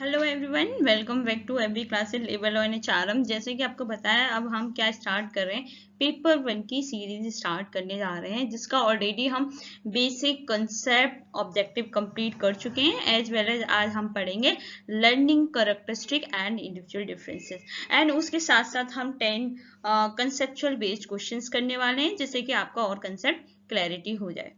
Hello everyone, welcome back to every class in level one HRM. जैसे कि आपको बताया, अब हम क्या स्टार्ट कर रहे हैं, पेपर वन की सीरीज स्टार्ट करने जा रहे हैं, जिसका ऑलरेडी हम बेसिक कंसेप्ट ऑब्जेक्टिव कंप्लीट कर चुके हैं। एज वेल एज आज हम पढ़ेंगे learning characteristic and individual differences, and उसके साथ साथ हम 10 कंसेप्चुअल बेस्ड क्वेश्चंस करने वाले हैं, जिससे कि आपका और कंसेप्ट क्लैरिटी हो जाए।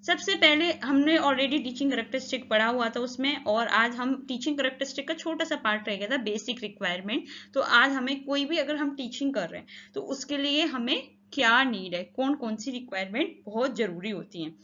सबसे पहले हमने ऑलरेडी टीचिंग करेक्टरिस्टिक पढ़ा हुआ था उसमें, और आज हम टीचिंग करेक्टरिस्टिक का छोटा सा पार्ट रह गया था, बेसिक रिक्वायरमेंट। तो आज हमें कोई भी अगर हम टीचिंग कर रहे हैं तो उसके लिए हमें क्या नीड है, कौन कौन सी रिक्वायरमेंट बहुत जरूरी होती है।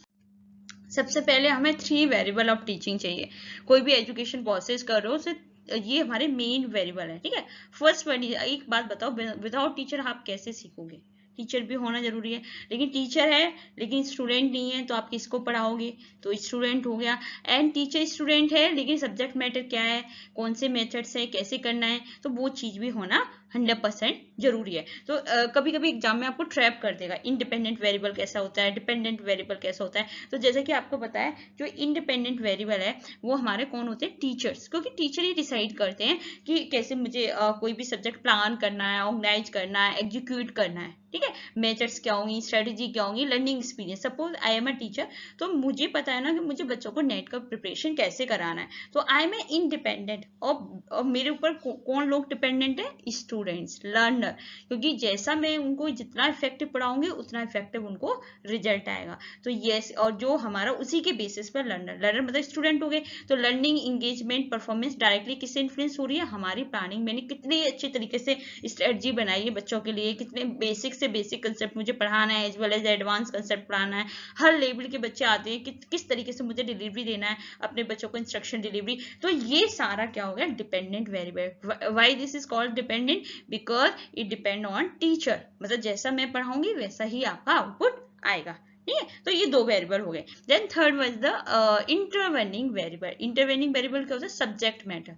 सबसे पहले हमें 3 वेरिएबल ऑफ टीचिंग चाहिए। कोई भी एजुकेशन प्रोसेस कर रहे हो उसे, ये हमारे मेन वेरिएबल है, ठीक है। फर्स्ट वन, एक बात बताओ, विदाउट टीचर आप कैसे सीखोगे? टीचर भी होना जरूरी है, लेकिन टीचर है लेकिन स्टूडेंट नहीं है तो आप किसको पढ़ाओगे? तो स्टूडेंट हो गया। एंड टीचर स्टूडेंट है लेकिन सब्जेक्ट मैटर क्या है, कौन से मेथड्स है, कैसे करना है, तो वो चीज भी होना 100% जरूरी है। तो कभी कभी एग्जाम में आपको ट्रैप कर देगा, इंडिपेंडेंट वेरिएबल कैसा होता है, डिपेंडेंट वेरिएबल कैसा होता है। तो जैसे कि आपको पता है, जो इंडिपेंडेंट वेरिएबल है वो हमारे कौन होते हैं? टीचर्स, क्योंकि टीचर ही डिसाइड करते हैं कि कैसे मुझे कोई भी सब्जेक्ट प्लान करना है, ऑर्गेनाइज करना है, एग्जीक्यूट करना है, ठीक है। मेथड्स क्या होंगी, स्ट्रेटेजी क्या होंगी, learning experience. Suppose I am a teacher, तो मुझे पता है ना कि मुझे बच्चों को नेट का प्रिपरेशन कैसे कराना है, तो आई एम ए इंडिपेंडेंट। और मेरे ऊपर कौन लोग डिपेंडेंट है? स्टूडेंट्स, लर्नर, क्योंकि जैसा मैं उनको जितना इफेक्टिव पढ़ाऊंगी उतना इफेक्टिव उनको रिजल्ट आएगा। तो यस, और जो हमारा उसी के बेसिस पर लर्नर मतलब स्टूडेंट हो गए। तो लर्निंग एंगेजमेंट परफॉर्मेंस डायरेक्टली किससे इन्फ्लुएंस हो रही है? हमारी प्लानिंग। मैंने कितने अच्छे तरीके से स्ट्रेटजी बनाई है बच्चों के लिए, कितने बेसिक से बेसिक कंसेप्ट मुझे पढ़ाना है, as well as advance concept पढ़ाना है। हर लेवल के बच्चे आते हैं कि किस तरीके से मुझे डिलीवरी देना है अपने बच्चों को, इंस्ट्रक्शन डिलीवरी। तो ये सारा क्या हो गया? Dependent variable. Why this is called dependent? Because it depend on teacher, मतलब जैसा मैं पढ़ाऊंगी वैसा ही आपका आउटपुट आएगा, ठीक है। तो ये 2 वेरिएबल हो गए। Then third was the intervening variable. Intervening variable क्या होता है? सब्जेक्ट मैटर,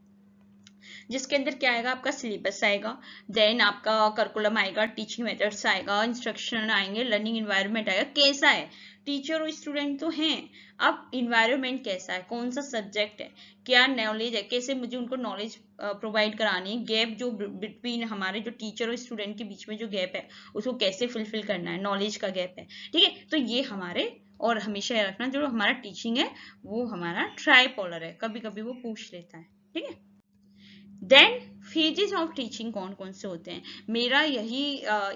जिसके अंदर क्या आएगा? आपका सिलेबस आएगा, देन आपका करिकुलम आएगा, टीचिंग मेथड्स आएगा, इंस्ट्रक्शन आएंगे, लर्निंग एनवायरनमेंट आएगा। कैसा है? टीचर और स्टूडेंट तो हैं, अब इन्वायरमेंट कैसा है, कौन सा सब्जेक्ट है, क्या नॉलेज है, कैसे मुझे उनको नॉलेज प्रोवाइड करानी है, गैप जो बिटवीन हमारे जो टीचर और स्टूडेंट के बीच में जो गैप है उसको कैसे फुलफिल करना है, नॉलेज का गैप है, ठीक है। तो ये हमारे, और हमेशा याद रखना जो हमारा टीचिंग है वो हमारा ट्राइपोलर है, कभी कभी वो पूछ लेता है, ठीक है। देन फेजेस ऑफ टीचिंग कौन कौन से होते हैं? मेरा यही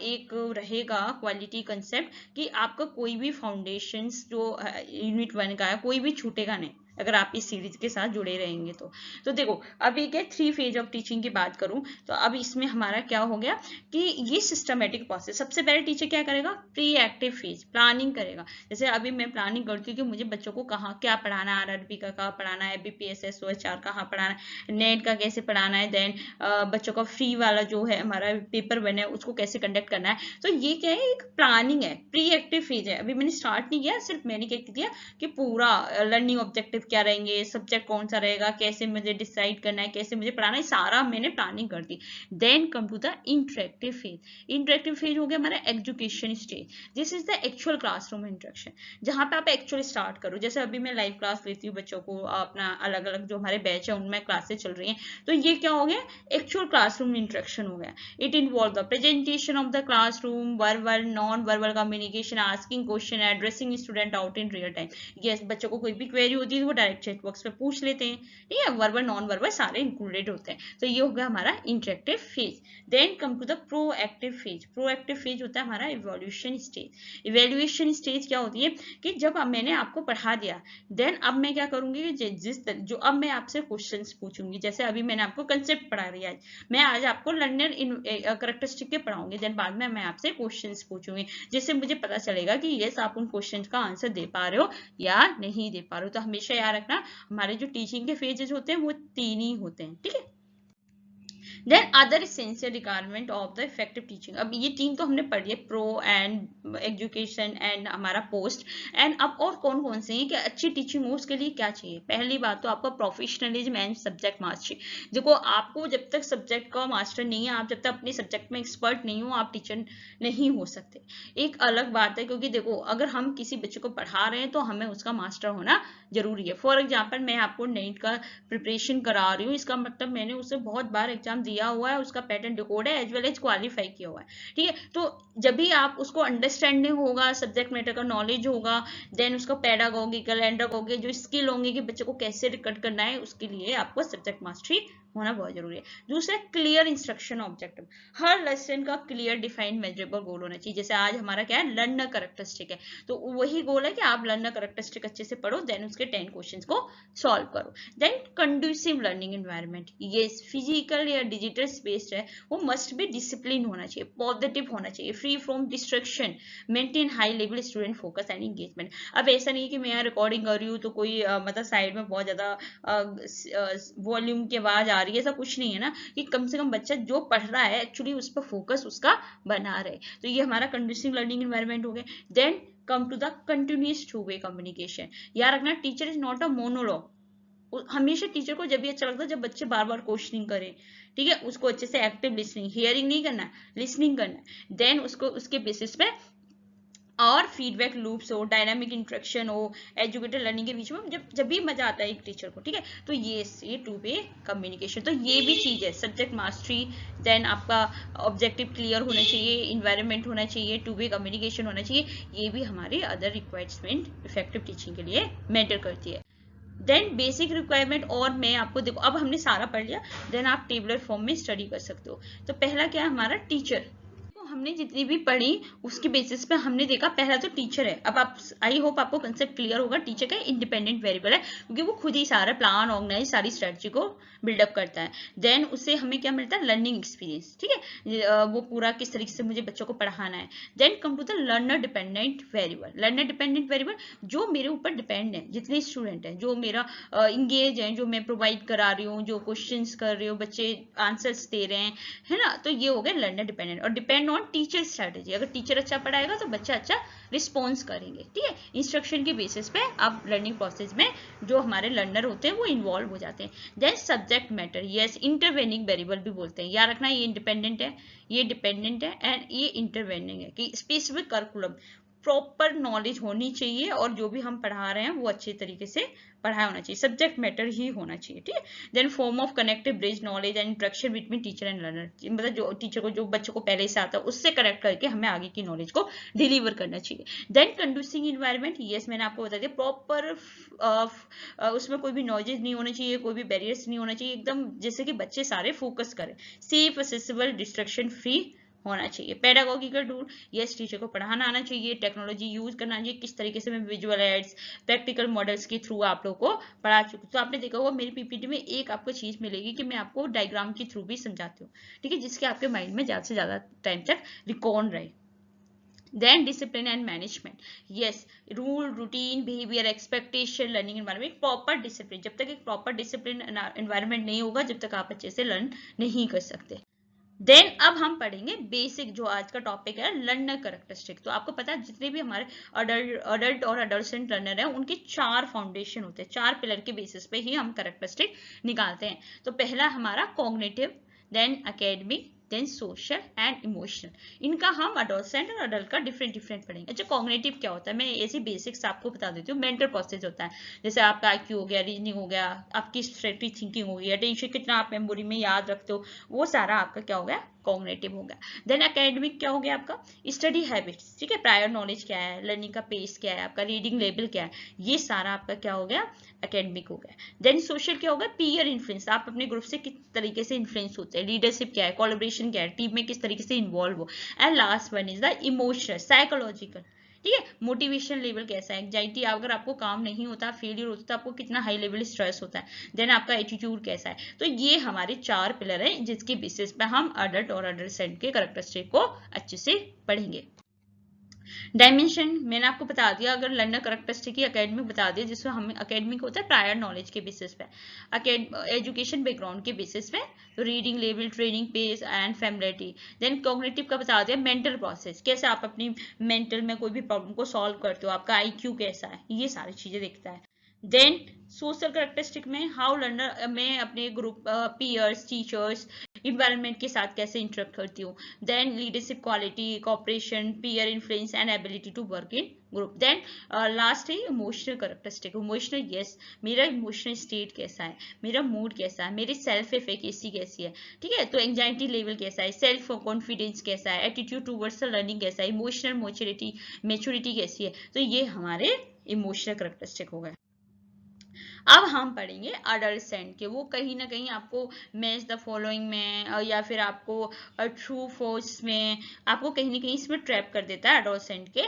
एक रहेगा क्वालिटी कंसेप्ट कि आपका कोई भी फाउंडेशंस जो यूनिट 1 का है कोई भी छूटेगा नहीं अगर आप इस सीरीज के साथ जुड़े रहेंगे तो देखो, अब एक है 3 फेज ऑफ टीचिंग की बात करूं तो अब इसमें हमारा क्या हो गया कि ये सिस्टमेटिक प्रोसेस। सबसे पहले टीचर क्या करेगा? प्री एक्टिव फेज, प्लानिंग करेगा। जैसे अभी मैं प्लानिंग करती हूँ कि मुझे बच्चों को कहाँ क्या पढ़ाना है, आरआरबी का कहाँ पढ़ाना है, बीपीएस एसओएचआर कहाँ पढ़ाना है, नेट का कैसे पढ़ाना है, देन बच्चों का फ्री वाला जो है हमारा पेपर बने उसको कैसे कंडक्ट करना है। तो ये क्या है? एक प्लानिंग है, प्री एक्टिव फेज है। अभी मैंने स्टार्ट नहीं किया, सिर्फ मैंने क्या किया कि पूरा लर्निंग ऑब्जेक्टिव क्या रहेंगे, सब्जेक्ट कौन सा रहेगा, कैसे मुझे डिसाइड करना है, कैसे मुझे पढ़ाना है, सारा मैंने प्लानिंग कर दी। Then come to the interactive phase. Interactive phase हो गया हमारा education stage. This is the actual classroom interaction, जहां पे आप एक्चुअली स्टार्ट करो। जैसे अभी मैं लाइव क्लास लेती हूँ बच्चों को, अपना अलग अलग जो हमारे बैच है उनमें क्लासेस चल रही हैं, तो ये क्या हो गया? एक्चुअल क्लासरूम इंटरेक्शन हो गया। It involve the presentation of the classroom, verbal non verbal communication, asking question, addressing student out in real time. Yes, बच्चों को कोई भी क्वेरी होती है तो वो डायरेक्ट चैट बॉक्स पे पूछ लेते हैं, ठीक है। वर्बल नॉन वर्बल सारे इंक्लूडेड होते हैं। तो ये हो गया हमारा interactive phase. Then come to the proactive phase. Proactive phase होता है हमारा इवोल्यूशन स्टेज। इवेल्युएशन स्टेज क्या होती है कि जब मैंने आपको पढ़ा दिया, देन अब मैं क्या करूंगी, जो अब मैं आपसे क्वेश्चंस पूछूंगी। जैसे अभी मैंने आपको कंसेप्ट पढ़ा दिया, मैं आज आपको लर्नर कैरेक्टरिस्टिक के पढ़ाऊंगी, देन बाद में मैं आपसे क्वेश्चंस पूछूंगी, जिससे मुझे पता चलेगा कि यस आप उन क्वेश्चंस का आंसर दे पा रहे हो या नहीं दे पा रहे हो। तो हमेशा याद रखना, हमारे जो टीचिंग के फेजेस होते हैं वो 3 ही होते हैं, ठीक है। Then other essential requirement of the effective teaching. अब ये तीन तो हमने पढ़ी है, प्रो एंड एजुकेशन एंड हमारा पोस्ट। एंड अब और कौन कौन से हैं कि अच्छी टीचिंग हो उसके लिए क्या चाहिए। पहली बात तो आपका प्रोफेशनलिज्म एंड सब्जेक्ट मास्टरी। देखो आपको जब तक सब्जेक्ट का मास्टर नहीं है, आप जब तक अपने सब्जेक्ट में एक्सपर्ट नहीं हो, आप टीचर नहीं हो सकते। एक अलग बात है, क्योंकि देखो अगर हम किसी बच्चे को पढ़ा रहे हैं तो हमें उसका मास्टर होना जरूरी है। फॉर एग्जाम्पल मैं आपको नेट का प्रिपरेशन करा रही हूँ, इसका मतलब मैंने उसे बहुत बार एग्जाम दिया हुआ है, उसका पैटर्न डिकोड है, एज वेल एज क्वालिफाई किया हुआ है, ठीक है। तो जब भी आप उसको अंडरस्टैंडिंग होगा, सब्जेक्ट मैटर का नॉलेज होगा, देन उसका पेडागोगिकल एंडागोगिक जो स्किल होंगे कि बच्चे को कैसे रिकॉर्ड करना है, उसके लिए आपको सब्जेक्ट मास्टरी होना बहुत जरूरी है। दूसरा, क्लियर इंस्ट्रक्शन ऑब्जेक्टिव। हर लेसन का क्लियर डिफाइंड मेजरेबल गोल होना चाहिए। जैसे आज हमारा क्या है, लर्नर कैरेक्टरिस्टिक है, तो वही गोल है कि आप लर्नर कैरेक्टरिस्टिक अच्छे से पढ़ो, देन उसके 10 क्वेश्चंस को सॉल्व करो। देन कंड्यूसिव लर्निंग एनवायरनमेंट, ये फिजिकल या डिजिटल स्पेस है, वो मस्ट बी डिसिप्लिन होना चाहिए, पॉजिटिव होना चाहिए, free from distraction, maintain high level student focus and engagement. अब ऐसा नहीं है कि मैं यहाँ रिकॉर्डिंग कर रही हूँ तो कोई मतलब साइड में बहुत ज्यादा वॉल्यूम की आवाज आ रही है, ऐसा कुछ नहीं है ना, कि कम से कम बच्चा जो पढ़ रहा है एक्चुअली उस पर फोकस उसका बना रहे। तो ये हमारा कंड्यूसिव लर्निंग एनवायरनमेंट हो गया। Then come to the continuous two way communication. याद रखना, teacher is not a monologue. हमेशा टीचर को जब भी अच्छा लगता है जब बच्चे बार बार क्वेश्चनिंग करें, ठीक है, उसको अच्छे से एक्टिव लिसनिंग, हियरिंग नहीं करना, लिसनिंग करना है। देन उसको उसके बेसिस पे और फीडबैक लूप्स हो, डायनामिक इंटरेक्शन हो, एजुकेटेड लर्निंग के बीच में जब भी मजा आता है एक टीचर को, ठीक है। तो ये टू वे कम्युनिकेशन, तो ये भी चीज है, सब्जेक्ट मास्टरी, देन आपका ऑब्जेक्टिव क्लियर होना चाहिए, इन्वायरमेंट होना चाहिए, टू वे कम्युनिकेशन होना चाहिए। ये भी हमारी अदर रिक्वायरमेंट इफेक्टिव टीचिंग के लिए मैटर करती है। देन बेसिक रिक्वायरमेंट, और मैं आपको देखो अब हमने सारा पढ़ लिया, देन आप टेबलर फॉर्म में स्टडी कर सकते हो। तो पहला क्या है हमारा, टीचर। हमने जितनी भी पढ़ी उसके बेसिस पे हमने देखा, पहला तो टीचर है। अब आप, आई होप आपको कंसेप्ट क्लियर होगा। टीचर का इंडिपेंडेंट वेरिएबल है, क्योंकि वो खुद ही सारा प्लान ऑर्गेनाइज सारी स्ट्रेटजी को बिल्डअप करता है। देन उससे हमें क्या मिलता है, लर्निंग एक्सपीरियंस, ठीक है, वो पूरा किस तरीके से मुझे बच्चों को पढ़ाना है। Then come to the learner dependent variable. Learner dependent variable जो मेरे ऊपर डिपेंड है, जितने स्टूडेंट हैं जो मेरा इंगेज है, जो मैं प्रोवाइड करा रही हूँ, जो क्वेश्चन कर रही हूँ, बच्चे आंसर्स दे रहे हैं, है ना। तो ये हो गया लर्नर डिपेंडेंट। और डिपेंड ऑन टीचर स्ट्रेटेजी, अगर टीचर अच्छा पढ़ाएगा तो बच्चा अच्छा रिस्पॉन्स करेंगे, ठीक है। इंस्ट्रक्शन के बेसिस पे अब लर्निंग प्रोसेस में जो हमारे लर्नर होते हैं वो इन्वॉल्व हो जाते हैं। Then subject matter, yes, intervening variable भी बोलते हैं। याद रखना, ये इंडिपेंडेंट है, ये डिपेंडेंट है, एंड ये इंटरवेनिंग है, कि स्पेसिफिक करिकुलम, प्रॉपर नॉलेज होनी चाहिए, और जो भी हम पढ़ा रहे हैं वो अच्छे तरीके से पढ़ाया होना चाहिए, सब्जेक्ट मैटर ही होना चाहिए, ठीक है। Then form of connective bridge knowledge and interaction between teacher and learner, मतलब जो टीचर को, जो बच्चों को पहले से आता है उससे कनेक्ट करके हमें आगे की नॉलेज को डिलीवर करना चाहिए। देन कंड्यूसिंग इन्वायरमेंट, यस, मैंने आपको बता दिया, प्रॉपर उसमें कोई भी नॉइजेस नहीं होना चाहिए, कोई भी बैरियर्स नहीं होना चाहिए, एकदम जैसे कि बच्चे सारे फोकस करें, सेफ, एक्सेसिबल, डिस्ट्रैक्शन फ्री होना चाहिए। पेडागोगिकल टूल, यस, टीचर को पढ़ाना आना चाहिए, टेक्नोलॉजी यूज करना चाहिए, किस तरीके से मैं विजुअल एड्स, प्रैक्टिकल मॉडल्स के थ्रू आप लोगों को पढ़ा चुकी। तो आपने देखा होगा मेरी पीपीटी में एक आपको चीज मिलेगी कि मैं आपको डायग्राम के थ्रू भी समझाती हूँ, ठीक है, जिसके आपके माइंड में ज्यादा से ज्यादा टाइम तक रिकॉर्ड रहे। Then discipline and management, yes, rule, routine, behavior, expectation, learning environment, proper discipline। जब तक एक proper discipline environment नहीं होगा, जब तक आप अच्छे से लर्न नहीं कर सकते। देन अब हम पढ़ेंगे बेसिक, जो आज का टॉपिक है, लर्नर कैरेक्टरिस्टिक। तो आपको पता है जितने भी हमारे अडल्ट और अडोलसेंट लर्नर हैं उनके 4 फाउंडेशन होते हैं, 4 पिलर के बेसिस पे ही हम कैरेक्टरिस्टिक निकालते हैं। तो पहला हमारा cognitive, then academic, then social and emotional. इनका हम अडोलसेंट और अडल्ट का डिफरेंट पढ़ेंगे। अच्छा, कॉग्निटिव क्या होता है, मैं ऐसे बेसिक्स आपको बता देती हूँ। मेंटल प्रोसेस होता है, जैसे आपका IQ हो गया, रीजनिंग हो गया, आपकी स्ट्रेटजिक थिंकिंग हो गई, अटेंशन कितना आप मेमोरी में याद रखते हो, वो सारा आपका क्या हो गया, कॉग्निटिव हो गया। देन एकेडमिक क्या हो गया आपका, स्टडी हैबिट्स, ठीक है, प्रायर नॉलेज क्या है, लर्निंग का पेस क्या है, आपका रीडिंग लेवल क्या है, ये सारा आपका क्या हो गया, एकेडमिक हो गया। देन सोशल क्या होगा, पीयर इन्फ्लुएंस, आप अपने ग्रुप से किस तरीके से इन्फ्लुएंस होते हैं, लीडरशिप क्या है, कोलैबोरेशन क्या है, टीम में किस तरीके से इन्वॉल्व हो। And last one is the emotional, psychological, ठीक है, मोटिवेशन लेवल कैसा है, एंजाइटी, अगर आपको काम नहीं होता, फेलियर होता है, आपको कितना हाई लेवल स्ट्रेस होता है। देन आपका एटीट्यूड कैसा है। तो ये हमारे 4 पिलर हैं जिसके बेसिस पे हम अडल्ट और अडोलसेंट के कैरेक्टरिस्टिक को अच्छे से पढ़ेंगे। डायमेंशन मैंने आपको बता दिया, अगर लर्नर कैरेक्टरिस्टिक की एकेडमिक बता दिया, जिसमें हमें एकेडमिक होता है प्रायर नॉलेज के बेसिस पे, एजुकेशन बैकग्राउंड के बेसिस पे, तो reading level, training pace and familiarity. Then cognitive का बता दिया, मेंटल प्रोसेस, कैसे आप अपनी मेंटल में कोई भी प्रॉब्लम को सॉल्व करते हो, आपका आईक्यू कैसा है, ये सारी चीजें देखता है। देन सोशल कैरेक्टरिस्टिक में हाउ लर्नर में अपने ग्रुप, पीयर्स, टीचर्स, इन्वायरमेंट के साथ कैसे इंटरेक्ट करती हूँ। Then leadership quality, cooperation, peer influence and ability to work in group. Then last है इमोशनल कैरेक्टरिस्टिक, इमोशनल, यस, मेरा इमोशनल स्टेट कैसा है, मेरा मूड कैसा है, मेरी सेल्फ एफिकेसी कैसी है, ठीक है, तो एंजाइटी लेवल कैसा है, सेल्फ कॉन्फिडेंस कैसा है, एटीट्यूड टूवर्ड्स लर्निंग कैसा है, इमोशनल मेच्योरिटी कैसी है। तो ये हमारे इमोशनल कैरेक्टरिस्टिक हो गए। अब हम पढ़ेंगे अडल्सेंट के, वो कहीं ना कहीं आपको मैच द फॉलोइंग में या फिर आपको ट्रू फॉल्स में आपको कहीं ना कहीं इसमें ट्रैप कर देता है अडल्सेंट के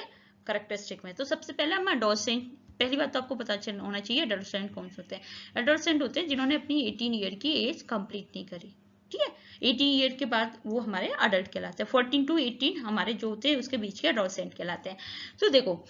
कैरेक्टरिस्टिक में। तो सबसे पहले हम अडल्सेंट, पहली बात तो आपको पता चल होना चाहिए अडल्सेंट कौन से होते हैं। अडल्सेंट होते हैं जिन्होंने अपनी 18 ईयर की एज कंप्लीट नहीं करी, ठीक है, 18 ईयर के बाद वो हमारे अडल्ट कहलाते हैं। 14 to 18 हमारे जो होते हैं उसके बीच के अडल्सेंट कहलाते हैं। तो देखो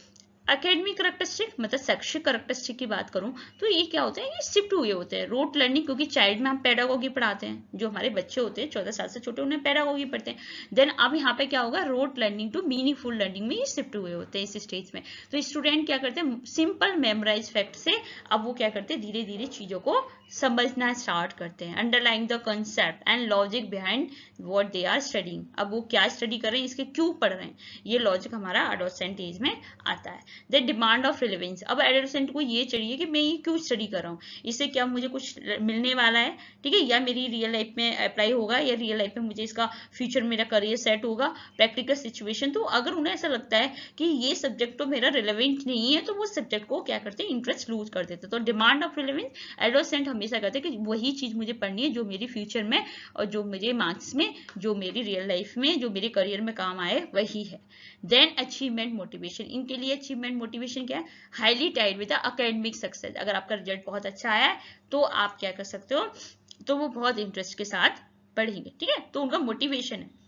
एकेडमिक कैरेक्टरिस्टिक मतलब शैक्षिक कैरेक्टरिस्टिक की बात करूं तो ये क्या होते हैं, ये शिफ्ट हुए होते हैं। रोट लर्निंग, क्योंकि चाइल्ड में हम पेडागोगी पढ़ाते हैं, जो हमारे बच्चे होते हैं 14 साल से छोटे उन्हें पेडागोगी पढ़ते हैं। देन अब यहाँ पे क्या होगा, rote learning to meaningful learning में ये शिफ्ट हुए होते हैं इस स्टेज में। तो स्टूडेंट क्या करते हैं, सिंपल मेमोराइज फैक्ट से अब वो क्या करते हैं, धीरे धीरे चीजों को समझना स्टार्ट करते हैं। Underlying the concept and logic behind what they are studying, अब वो क्या स्टडी कर रहे हैं, इसके क्यों पढ़ रहे हैं, ये लॉजिक हमारा एडोसेंट एज में आता है। द डिमांड ऑफ रिलेवेंस, अब एडोसेंट को ये चाहिए कि मैं ये क्यों स्टडी कर रहा हूँ, इससे क्या मुझे कुछ मिलने वाला है, ठीक है, या मेरी रियल लाइफ में अप्लाई होगा, या रियल लाइफ में मुझे इसका फ्यूचर मेरा करियर सेट होगा, प्रैक्टिकल सिचुएशन। तो अगर उन्हें ऐसा लगता है कि ये सब्जेक्ट तो मेरा रिलेवेंट नहीं है, तो वो सब्जेक्ट को क्या करते हैं, इंटरेस्ट लूज कर देते हैं। तो डिमांड ऑफ रिलेवेंस, एडोसेंट हमेशा कहते हैं कि वही चीज मुझे पढ़नी है जो मेरी फ्यूचर में और जो मुझे मार्क्स में, जो मेरी रियल लाइफ में, जो मेरे करियर में काम आए, वही है। देन अचीवमेंट मोटिवेशन, इनके लिए अचीवमेंट मोटिवेशन क्या है, highly tied with academic success. अगर आपका रिजल्ट बहुत अच्छा आया है तो आप क्या कर सकते हो, तो वो बहुत इंटरेस्ट के साथ पढ़ेंगे, ठीक है, तो उनका मोटिवेशन है।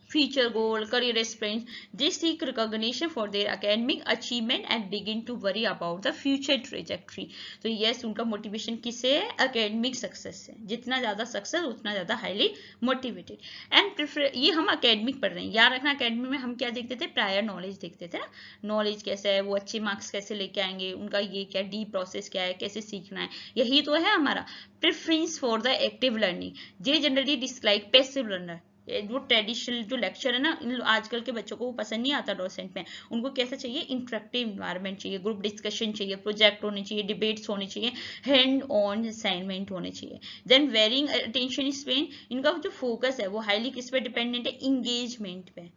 future goal, career aspirants, they seek recognition for their academic achievement and begin to worry about the future trajectory. तो yes, उनका मोटिवेशन किससे है, एकेडमिक सक्सेस से। जितना ज्यादा सक्सेस उतना ज्यादा हाईली मोटिवेटेड एंड प्रेफर। ये हम एकेडमिक पढ़ रहे हैं, याद रखना एकेडमिक में हम क्या देखते थे, प्रायर नॉलेज देखते थे ना, नॉलेज कैसा है, वो अच्छे मार्क्स कैसे लेके आएंगे, उनका ये क्या डीप प्रोसेस क्या है, कैसे सीखना है, यही तो है हमारा। Preference for the active learning, J generally dislike passive learner. जो ट्रेडिशनल जो लेक्चर है ना, आजकल के बच्चों को वो पसंद नहीं आता डोसेंट में, उनको कैसा चाहिए, इंटरेक्टिव इन्वायरमेंट चाहिए, ग्रुप डिस्कशन चाहिए, प्रोजेक्ट होने चाहिए, डिबेट्स होने चाहिए, हैंड ऑन असाइनमेंट होने चाहिए। देन वेरिंग अटेंशन स्पेन, इनका जो फोकस है वो हाईली किस पे डिपेंडेंट है, इंगेजमेंट पे,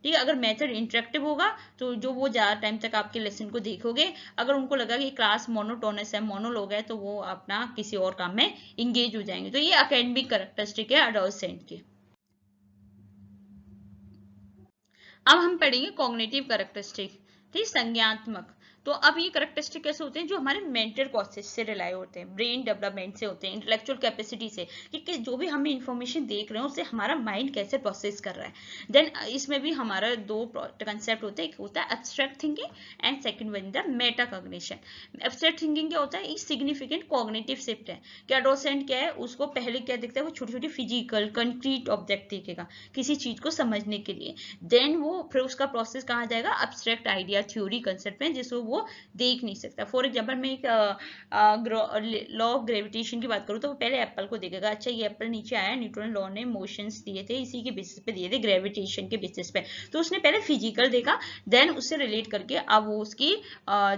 ठीक है। अगर मेथड इंटरेक्टिव होगा तो जो वो ज्यादा टाइम तक आपके लेसन को देखोगे, अगर उनको लगा कि क्लास मोनोटोनस है, मोनोलॉग है, तो वो अपना किसी और काम में इंगेज हो जाएंगे। तो ये एकेडमिक कैरेक्टरिस्टिक है एडोसेंट की। अब हम पढ़ेंगे कॉग्निटिव कैरेक्टरिस्टिक, ठीक, संज्ञात्मक। तो अब ये कैरेक्टरिस्टिक कैसे होते हैं, जो हमारे मेंटल प्रोसेस से रिलाई होते हैं, ब्रेन डेवलपमेंट से होते हैं, इंटेलेक्चुअल कैपेसिटी से, कि जो भी हमें इंफॉर्मेशन देख रहे हैं उससे हमारा माइंड कैसे प्रोसेस कर रहा है। देन इसमें भी हमारा दो कंसेप्ट होते हैं, एक होता है abstract thinking and second one the Meta cognition. Abstract thinking क्या होता है, एक सिग्निफिकेंट कॉग्निटिव शिफ्ट है कि एडोसेंट क्या है, उसको पहले क्या दिखता है, वो छोटी छोटी फिजिकल कंक्रीट ऑब्जेक्ट देखेगा किसी चीज को समझने के लिए। देन वो फिर उसका प्रोसेस कहा जाएगा एब्स्ट्रैक्ट आइडिया थ्योरी कंसेप्ट में, जिसको वो देख नहीं सकता। फॉर एग्जाम्पल मैं एक लॉ ऑफ ग्रेविटेशन की बात करूँ तो वो पहले एप्पल को देखेगा, अच्छा ये एप्पल नीचे आया, न्यूटन लॉ ने मोशंस दिए थे, इसी के बेसिस पे दिए थे, ग्रेविटेशन के बेसिस पे। तो उसने पहले फिजिकल देखा, देन उससे रिलेट करके अब वो उसकी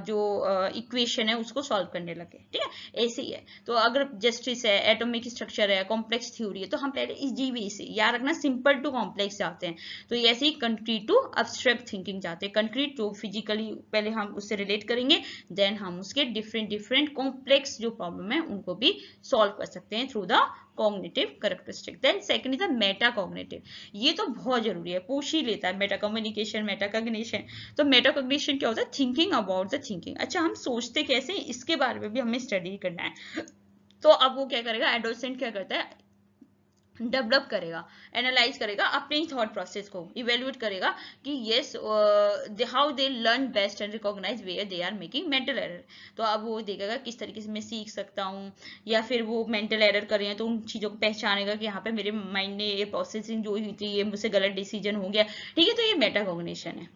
जो इक्वेशन है उसको सॉल्व करने लगे, ठीक है, ऐसे ही है। तो अगर जस्टिस है, एटॉमिक स्ट्रक्चर है, कॉम्प्लेक्स थ्योरी है, तो हम पहले इस जीवी से याद रखना, सिंपल टू कॉम्प्लेक्स जाते हैं। तो ऐसे ही कंक्रीट टू एब्स्ट्रैक्ट थिंकिंग जाते हैं। कंक्रीट जो फिजिकली पहले हम उससे रिलेट करेंगे, देन हम उसके डिफरेंट कॉम्प्लेक्स जो प्रॉब्लम है उनको भी सॉल्व कर सकते हैं through the cognitive characteristic. Then second is the meta cognitive, ये तो बहुत जरूरी है, पूछ ही लेता है, मेटा कम्युनिकेशन, मेटा कॉग्निशन। तो मेटा कॉग्निशन क्या होता है, थिंकिंग अबाउट द थिंकिंग, अच्छा हम सोचते कैसे, इसके बारे में भी हमें स्टडी करना है। तो अब वो क्या करेगा, एडोसेंट क्या करता है, डेवलप करेगा, एनालाइज करेगा अपने ही थॉट प्रोसेस को, इवेल्युएट करेगा कि yes how they learn best and recognise where they are making mental error. तो अब वो देखेगा किस तरीके से मैं सीख सकता हूँ, या फिर वो मेंटल एरर कर रहे हैं तो उन चीज़ों को पहचानेगा कि यहाँ पे मेरे माइंड ने ये प्रोसेसिंग जो हुई थी, ये मुझसे गलत डिसीजन हो गया, ठीक है, तो ये मेटाकॉग्निशन है।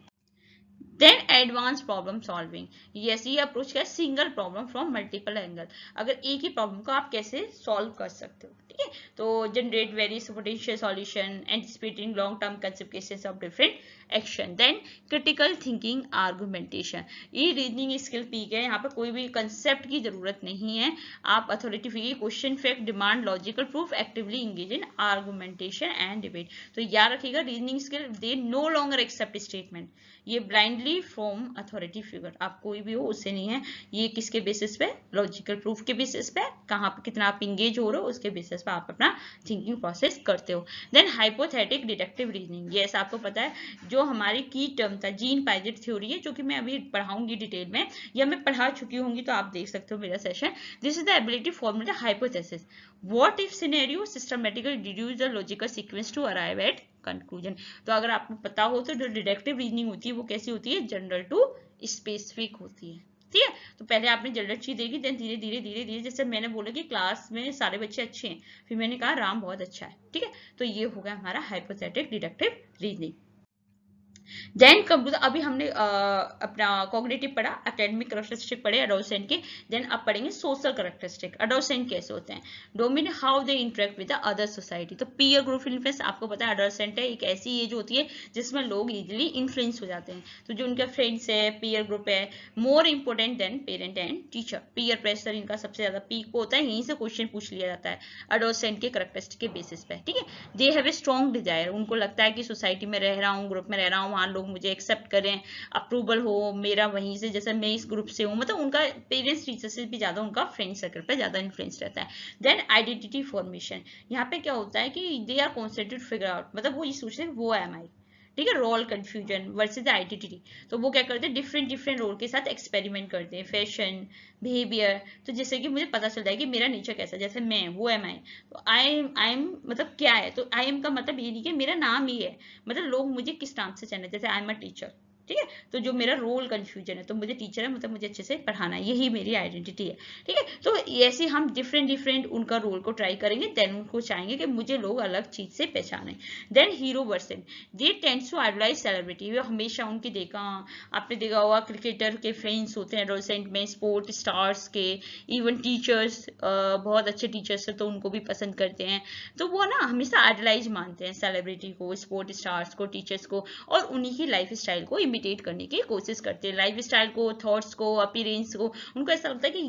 देन एडवांस प्रॉब्लम सॉल्विंग, ये अप्रोच क्या है, single problem from multiple angle, अगर एक ही प्रॉब्लम को आप कैसे सॉल्व कर सकते हो, ठीक है, तो generate various potential solution, anticipating long term consequences of different action. Then critical thinking argumentation, ये रीजनिंग स्किल पीक है, यहाँ पर कोई भी कंसेप्ट की जरूरत नहीं है, आप authority figure, question, fact, demand, logical proof, actively engage in argumentation and debate. तो याद रखिएगा reasoning skill, they know longer except statement, ये ब्लाइंडली फ्रॉम अथॉरिटी फिगर, आप कोई भी हो उससे नहीं है, ये किसके बेसिस पे, लॉजिकल प्रूफ के बेसिस पे, कहाँ पे कितना आप इंगेज हो रहे हो उसके बेसिस पे आप अपना थिंकिंग प्रोसेस करते हो। Then hypothetic deductive reasoning, yes आपको पता है जो हमारी की टर्म था जीन पाइजेट थ्योरी है, जो कि मैं अभी पढ़ाऊंगी डिटेल में, या मैं पढ़ा चुकी होंगी तो आप देख सकते हो मेरा session. This is the ability formulate hypothesis, what if scenario systematically deduce the logical sequence to arrive at conclusion. तो अगर आपको पता हो तो जो डिडक्टिव रीजनिंग होती है वो कैसी होती है, जनरल टू स्पेसिफिक होती है, ठीक है। तो पहले आपने जनरल चीज देखी, देन धीरे धीरे धीरे धीरे, जैसे मैंने बोला कि क्लास में सारे बच्चे अच्छे हैं, फिर मैंने कहा राम बहुत अच्छा है, ठीक है, तो ये हो गया हमारा hypothetic deductive reasoning. Then computer, अभी हमने अपना कॉग्निटिव पढ़ा, एकेडमिक कैरेक्टरिस्टिक पढ़े एडोसेंट के, देन अब पढ़ेंगे सोशल कैरेक्टरिस्टिक, एडोसेंट कैसे होते हैं, domain how they interact with the other society. तो पीयर ग्रुप इन्फ्लुएंस, आपको पता है एडोसेंट है एक ऐसी एज होती है जिसमें लोग इजीली इन्फ्लुएंस हो जाते हैं, तो जो उनके फ्रेंड्स है, पीयर ग्रुप है, more important than parent and teacher, peer pressure इनका सबसे ज्यादा पीक पे होता है, यहीं से क्वेश्चन पूछ लिया जाता है एडोसेंट के कैरेक्टरिस्टिक के बेसिस पे, ठीक है। They have a strong Dzire, उनको लगता है कि सोसाइटी में रह रहा हूँ, ग्रुप में रह रहा हूँ, वहाँ लोग मुझे एक्सेप्ट करें, अप्रूवल हो मेरा वहीं से, जैसे मैं इस ग्रुप से हूँ, मतलब उनका पेरेंट्स टीचर से भी ज्यादा उनका फ्रेंड सर्कल पे ज्यादा इन्फ्लुएंस रहता है। देन आइडेंटिटी फॉर्मेशन, यहाँ पे क्या होता है कि they are concentrated figure out, मतलब वो ये सोचते हैं वो एम आई, ठीक है, रोल कंफ्यूजन वर्सेज आइडेंटिटी, तो वो क्या करते हैं डिफरेंट डिफरेंट रोल के साथ एक्सपेरिमेंट करते हैं, फैशन, बिहेवियर, तो जैसे कि मुझे पता चलता है कि मेरा नेचर कैसा है, जैसे मैं वो एम आई, तो आई एम मतलब क्या है, तो आई एम का मतलब ये नहीं कि मेरा नाम ही है, मतलब लोग मुझे किस नाम से जानते हैं, जैसे आई एम अ टीचर, ठीक है, तो जो मेरा रोल कंफ्यूजन है, तो मुझे टीचर है मतलब मुझे अच्छे से पढ़ाना है, यही मेरी आइडेंटिटी है, ठीक है। तो ऐसे हम डिफरेंट डिफरेंट उनका रोल को ट्राई करेंगे, देन उनको चाहेंगे कि मुझे लोग अलग चीज से पहचाने। Then hero version, they tends to idealise celebrity, वे हमेशा उनकी देखा, आपने देखा होगा क्रिकेटर के फ्रेंड्स होते हैं एडोसेंट में, स्पोर्ट स्टार्स के, इवन टीचर्स, बहुत अच्छे टीचर्स है तो उनको भी पसंद करते हैं, तो वो ना हमेशा आइडलाइज मानते हैं सेलिब्रिटी को, स्पोर्ट स्टार्स को, टीचर्स को, और उन्हीं की लाइफ स्टाइल को इमिटेट करने की कोशिश करते हैं, लाइफ स्टाइल को, थॉट्स को, अपीयरेंस को, उनको ऐसा लगता है कि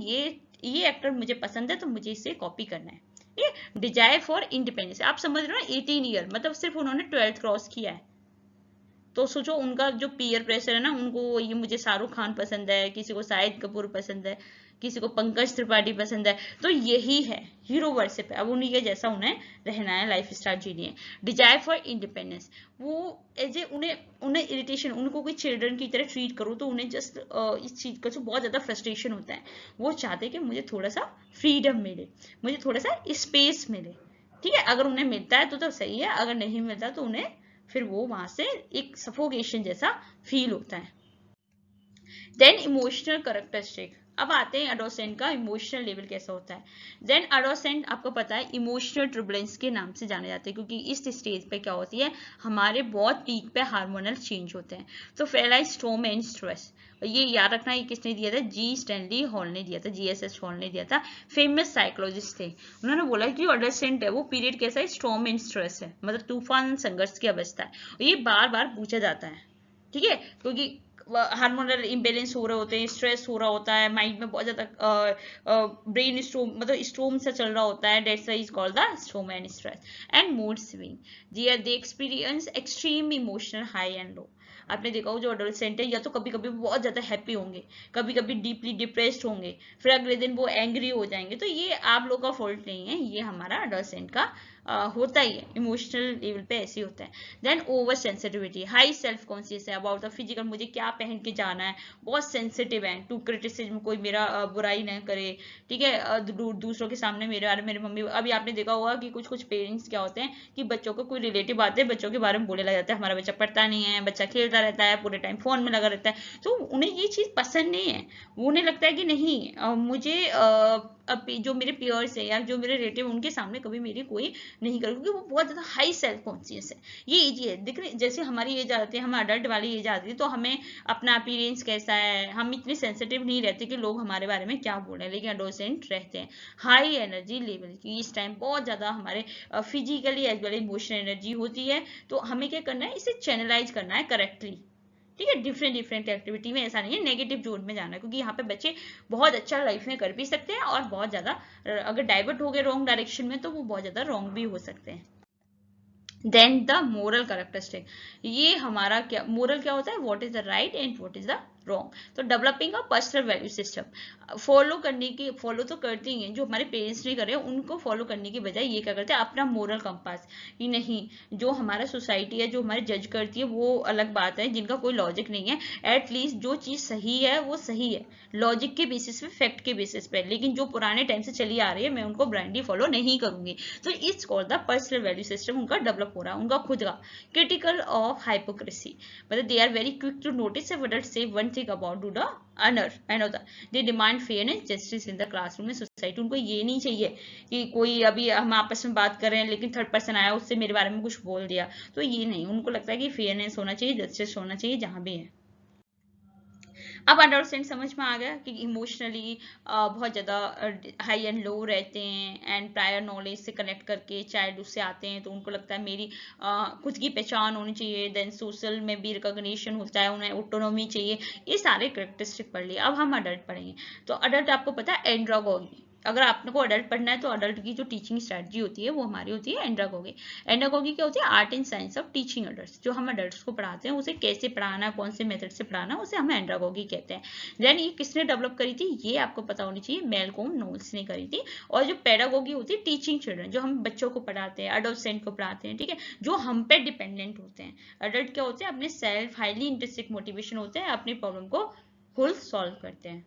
ये एक्टर मुझे पसंद है तो मुझे इसे कॉपी करना है। ये डिजायर फॉर इंडिपेंडेंस, आप समझ रहे हो 18 ईयर, मतलब सिर्फ उन्होंने 12th क्रॉस किया है, तो सोचो उनका जो पीयर प्रेशर है ना, उनको ये मुझे शाहरुख खान पसंद है, किसी को शाहिद कपूर पसंद है, किसी को पंकज त्रिपाठी पसंद है, तो यही है हीरो वर्शिप है, अब उन्हीं के जैसा उन्हें रहना है, लाइफ स्टाइल जीनी है। डिजायर फॉर इंडिपेंडेंस, वो एज ए उन्हें इरिटेशन, उनको कोई चिल्ड्रन की तरह ट्रीट करो तो उन्हें जस्ट इस चीज का जो बहुत ज्यादा फ्रस्ट्रेशन होता है, वो चाहते हैं कि मुझे थोड़ा सा फ्रीडम मिले, मुझे थोड़ा सा स्पेस मिले, ठीक है, अगर उन्हें मिलता है तो सही है, अगर नहीं मिलता तो उन्हें फिर वो वहां से एक सफोकेशन जैसा फील होता है। देन इमोशनल कैरेक्टरिस्टिक, अब आते हैं एडोसेंट का इमोशनल लेवल कैसा होता है। देन एडोसेंट आपको पता है इमोशनल ट्रबुलेंस के नाम से जाने जाते हैं, क्योंकि इस स्टेज पे क्या होती है, हमारे बहुत पीक पे हार्मोनल चेंज होते हैं। तो पहला स्ट्रोम एंड स्ट्रेस, ये याद रखना, ये किसने दिया था, जी स्टैनली हॉल ने दिया था, GSS हॉल ने दिया था, फेमस साइकोलॉजिस्ट थे, उन्होंने बोला कि एडोसेंट है वो पीरियड कैसा है, स्ट्रोम एंड स्ट्रेस है, मतलब तूफान संघर्ष की अवस्था है, और ये बार बार पूछा जाता है, ठीक है, क्योंकि हार्मोनल इम्बेलेंस हो रहे होते हैं, स्ट्रेस हो रहा होता है, माइंड में बहुत ज्यादा ब्रेन स्ट्रोम, मतलब स्ट्रोम से चल रहा होता है, that's why is called the स्ट्रोम and stress. And mood swing, they experience extreme emotional high and low, आपने देखा हो जो एडोलसेंट है या तो कभी कभी बहुत ज्यादा हैप्पी होंगे, कभी कभी डीपली डिप्रेस्ड होंगे, फिर अगले दिन वो एंग्री हो जाएंगे, तो ये आप लोग का फॉल्ट नहीं है, ये हमारा एडोलसेंट का होता ही है, इमोशनल लेवल पे ऐसे ही होता है। Then over sensitivity, high self conscious है अबाउट द फिजिकल, मुझे क्या पहन के जाना है, बहुत सेंसिटिव है टू क्रिटिसिज्म, कोई मेरा बुराई ना करे, ठीक है, दूसरों के सामने मेरे बारे में, मेरे मम्मी, अभी आपने देखा होगा कि कुछ कुछ पेरेंट्स क्या होते हैं कि बच्चों को कोई रिलेटिव आते हैं, बच्चों के बारे में बोले लग जाता है, हमारा बच्चा पढ़ता नहीं है, बच्चा खेलता रहता है, पूरे टाइम फोन में लगा रहता है, तो उन्हें ये चीज पसंद नहीं है। वो उन्हें लगता है कि नहीं, मुझे अब जो मेरे पियर्स है या जो मेरे रिलेटिव, उनके सामने कभी मेरी कोई नहीं करूँ, क्योंकि वो बहुत ज्यादा हाई सेल्फ कॉन्शियस है। ये एज है, दिख रही, जैसे हमारी एज आती है, हम अडल्ट वाली एज आती है, तो हमें अपना अपीयरेंस कैसा है, हम इतने सेंसिटिव नहीं रहते कि लोग हमारे बारे में क्या बोल रहे हैं, लेकिन एडोसेंट रहते हैं, हाई एनर्जी लेवल की, इस टाइम बहुत ज्यादा हमारे physically as well emotional energy होती है। तो हमें क्या करना है, इसे चैनलाइज करना है करेक्टली, ठीक है, डिफरेंट डिफरेंट एक्टिविटी में, ऐसा नहीं है नेगेटिव जोन में जाना है, क्योंकि यहाँ पे बच्चे बहुत अच्छा लाइफ में कर भी सकते हैं, और बहुत ज्यादा अगर डाइवर्ट हो गए रॉन्ग डायरेक्शन में तो वो बहुत ज्यादा रॉन्ग भी हो सकते हैं। देन द मोरल कैरेक्टरिस्टिक, ये हमारा क्या मोरल क्या होता है, what is the right and what is the wrong. तो developing a personal value system, follow तो करते ही हैं, जो हमारे पेरेंट्स नहीं कर रहे हैं उनको फॉलो करने की बजाय ये क्या करते हैं, अपना मोरल कंपास, कि नहीं, जो हमारा सोसाइटी है, जो हमारे जज करती है, वो अलग बात है, जिनका कोई लॉजिक नहीं है, एटलीस्ट जो चीज सही है वो सही है, लॉजिक के बेसिस पे, फैक्ट के बेसिस पे, लेकिन जो पुराने टाइम से चली आ रही है मैं उनको ब्लाइंडली फॉलो नहीं करूंगी। तो it's called the personal value system, उनका डेवलप हो रहा है, उनका खुद का। क्रिटिकल ऑफ हाइपोक्रेसी, मतलब they are very quick to notice if adults say one thing about do the another, they demand fairness justice in the classroom में society, उनको ये नहीं चाहिए कि कोई, अभी हम आपस में बात कर रहे हैं लेकिन थर्ड पर्सन आया उससे मेरे बारे में कुछ बोल दिया, तो ये नहीं, उनको लगता है कि फेयरनेस होना चाहिए, जस्टिस होना चाहिए जहां भी है। अब अडोलसेंट समझ में आ गया कि इमोशनली बहुत ज़्यादा हाई एंड लो रहते हैं, एंड प्रायर नॉलेज से कनेक्ट करके चाइल्ड उससे आते हैं, तो उनको लगता है मेरी खुद की पहचान होनी चाहिए। देन सोशल में भी रिकॉग्निशन होता है, उन्हें ऑटोनॉमी चाहिए, ये सारे करेक्टरिस्टिक पढ़ लिए। अब हम अडल्ट पढ़ेंगे। तो अडल्ट आपको पता है एंड्रोगॉगी, अगर आपको अडल्ट पढ़ना है तो अडल्ट की जो टीचिंग स्ट्रेटजी होती है वो हमारी होती है एंड्रोगॉगी। एंड्रोगॉगी क्या होती है, art and science of teaching adults, जो हम अडल्ट्स को पढ़ाते हैं उसे कैसे पढ़ाना, कौन से मेथड से पढ़ाना, उसे हम एंड्रोगॉगी कहते हैं। देन ये किसने डेवलप करी थी, ये आपको पता होनी चाहिए, मैलकॉम नोल्स ने करी थी। और जो पेडागोगी होती है, टीचिंग चिल्ड्रन, जो हम बच्चों को पढ़ाते हैं, अडोलसेंट को पढ़ाते हैं, ठीक है, जो हम पे डिपेंडेंट होते हैं। अडल्ट क्या होते हैं, अपने सेल्फ हाईली इंटरेस्टिक मोटिवेशन होते हैं, अपनी प्रॉब्लम को खुद सॉल्व करते हैं।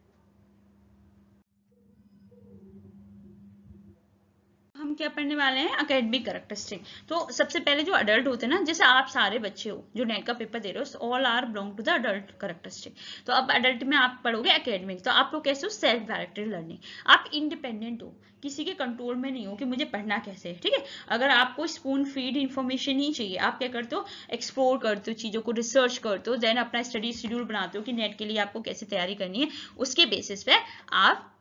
हम क्या पढ़ने वाले हैं, एकेडमिक कैरेक्टरिस्टिक। तो सबसे पहले जो अडल्ट होते हैं ना, जैसे आप सारे बच्चे हो जो नेट का पेपर दे रहे हो, all are belong to the adult characteristic. तो अब अडल्ट में आप पढ़ोगे एकेडमिक, तो आप लोग कैसे हो, सेल्फ डायरेक्टेड लर्निंग, आप इंडिपेंडेंट हो, किसी के कंट्रोल में नहीं हो कि मुझे पढ़ना कैसे है, ठीक है। अगर आपको स्पून फीड इन्फॉर्मेशन नहीं चाहिए, आप क्या करते हो, एक्सप्लोर करते हो चीजों को, रिसर्च करते हो, देन अपना स्टडी शेड्यूल बनाते हो कि नेट के लिए आपको कैसे तैयारी करनी है, उसके बेसिस पे आप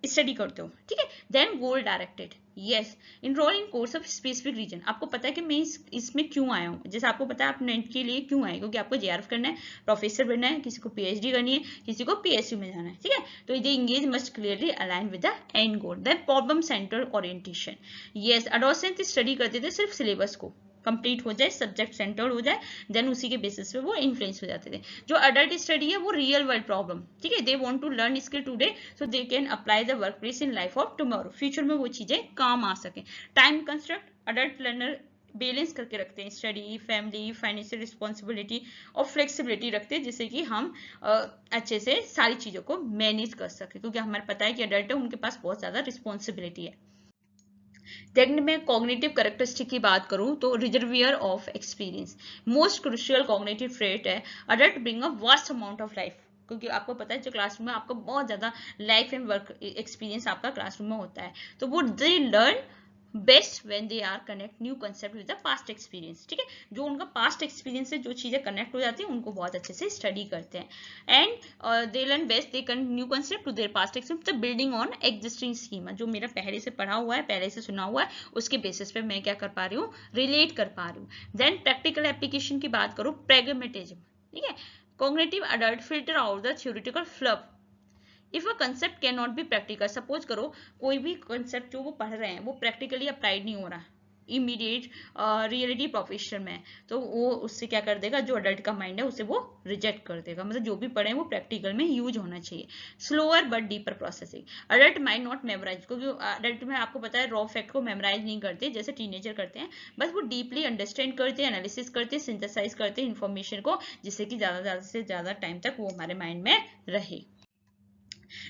स्टडी करते हो, ठीक है। Then goal directed, yes, enrol in course of specific reason, आपको पता है कि मैं इसमें क्यों आया हूँ, जैसे आपको पता है आप नेट के लिए क्यों आए, क्योंकि आपको जेआरएफ करना है, प्रोफेसर बनना है, किसी को पीएचडी करनी है, किसी को पीएसयू में जाना है, ठीक है। तो ये engage must clearly align with the end goal. Then problem centre orientation, yes, adolescent study करते थे सिर्फ सिलेबस को कंप्लीट हो जाए, सब्जेक्ट सेंटर्ड हो जाए, देन उसी के बेसिस पे वो इन्फ्लुएंस हो जाते थे। जो अडल्ट स्टडी है वो रियल वर्ल्ड प्रॉब्लम, ठीक है, they want to learn skill today so they can apply the work place in life of tomorrow, future में वो चीजें काम आ सके। Time construct, adult learner balance करके रखते हैं, स्टडी, फैमिली, फाइनेंशियल रिस्पॉन्सिबिलिटी और फ्लेक्सिबिलिटी रखते हैं, जिससे कि हम अच्छे से सारी चीजों को मैनेज कर सके, क्योंकि हमें पता है कि अडल्ट है, उनके पास बहुत ज्यादा रिस्पॉन्सिबिलिटी है। देन मैं कॉग्निटिव कैरेक्टरिस्टिक की बात करूं तो reservoir of experience, most crucial cognitive trait है। Adult bring a vast amount of life, क्योंकि आपको पता है जो क्लासरूम में आपका बहुत ज्यादा लाइफ एंड वर्क एक्सपीरियंस आपका क्लासरूम में होता है, तो वो they learn best when they are connect new concept with the past experience, ठीक है। जो उनका पास्ट एक्सपीरियंस से जो चीजें कनेक्ट हो जाती है उनको बहुत अच्छे से स्टडी करते हैं। And they learn best they can new concept to their past experience, building on existing schema, जो मेरा पहले से पढ़ा हुआ है, पहले से सुना हुआ है, उसके बेसिस पे मैं क्या कर पा रही हूँ, रिलेट कर पा रही हूँ। देन प्रैक्टिकल एप्लीकेशन की बात करूँ, प्रैग्मेटिज्म, ठीक है, cognitive adult filter out the theoretical fluff if a concept can not be practical. Suppose करो कोई भी कंसेप्ट जो वो पढ़ रहे हैं वो प्रैक्टिकली अप्लाइड नहीं हो रहा है, इमीडिएट रियलिटी प्रोफेशन में, तो वो उससे क्या कर देगा, जो अडल्ट का माइंड है उसे वो रिजेक्ट कर देगा। मतलब जो भी पढ़े वो प्रैक्टिकल में यूज होना चाहिए। Slower but deeper processing, adult mind not memorise, क्योंकि अडल्ट में आपको पता है रॉ फैक्ट को मेमोराइज नहीं करते जैसे टीनेजर करते हैं, बस वो डीपली अंडरस्टैंड करते हैं, एनालिसिस करते हैं, सिंथेसाइज करते हैं इन्फॉर्मेशन को, जिससे कि ज्यादा से ज्यादा टाइम तक वो हमारे माइंड में रहे।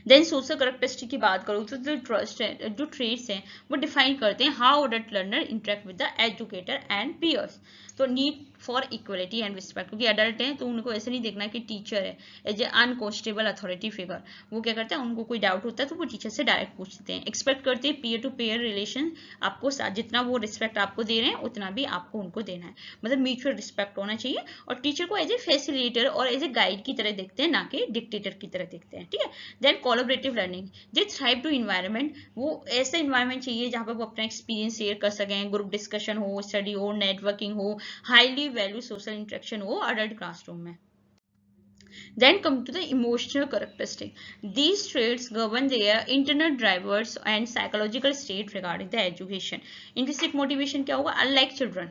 देन सोशल करेक्टरिस्टिक की बात करूँ तो जो ट्रेट्स हैं वो डिफाइन करते हैं how adult learner interact with the educator and peers. तो need for equality and respect, क्योंकि अडल्ट हैं तो उनको ऐसे नहीं देखना कि टीचर है as a uncontestable authority figure. वो क्या करते हैं, उनको कोई डाउट होता है तो वो टीचर से डायरेक्ट पूछते हैं। एक्सपेक्ट करते हैं पीयर टू पीयर रिलेशन, आपको जितना वो रिस्पेक्ट आपको दे रहे हैं उतना भी आपको उनको देना है, मतलब म्यूचुअल रिस्पेक्ट होना चाहिए। और टीचर को एज ए फैसिलिटेटर और एज ए गाइड की तरह देखते हैं, ना कि डिक्टेटर की तरह देखते हैं, ठीक है। Then collaborative learning, they thrive to environment, वो ऐसा इन्वायरमेंट चाहिए जहाँ पर वो अपना एक्सपीरियंस शेयर कर सकें, ग्रुप डिस्कशन हो, स्टडी हो, नेटवर्किंग हो, हाईली वैल्यू सोशल इंटरेक्शन हो अडल्ट क्लासरूम में। Then come to the emotional characteristic. These traits govern their internal drivers and psychological state regarding the education. Intrinsic motivation क्या होगा, unlike children,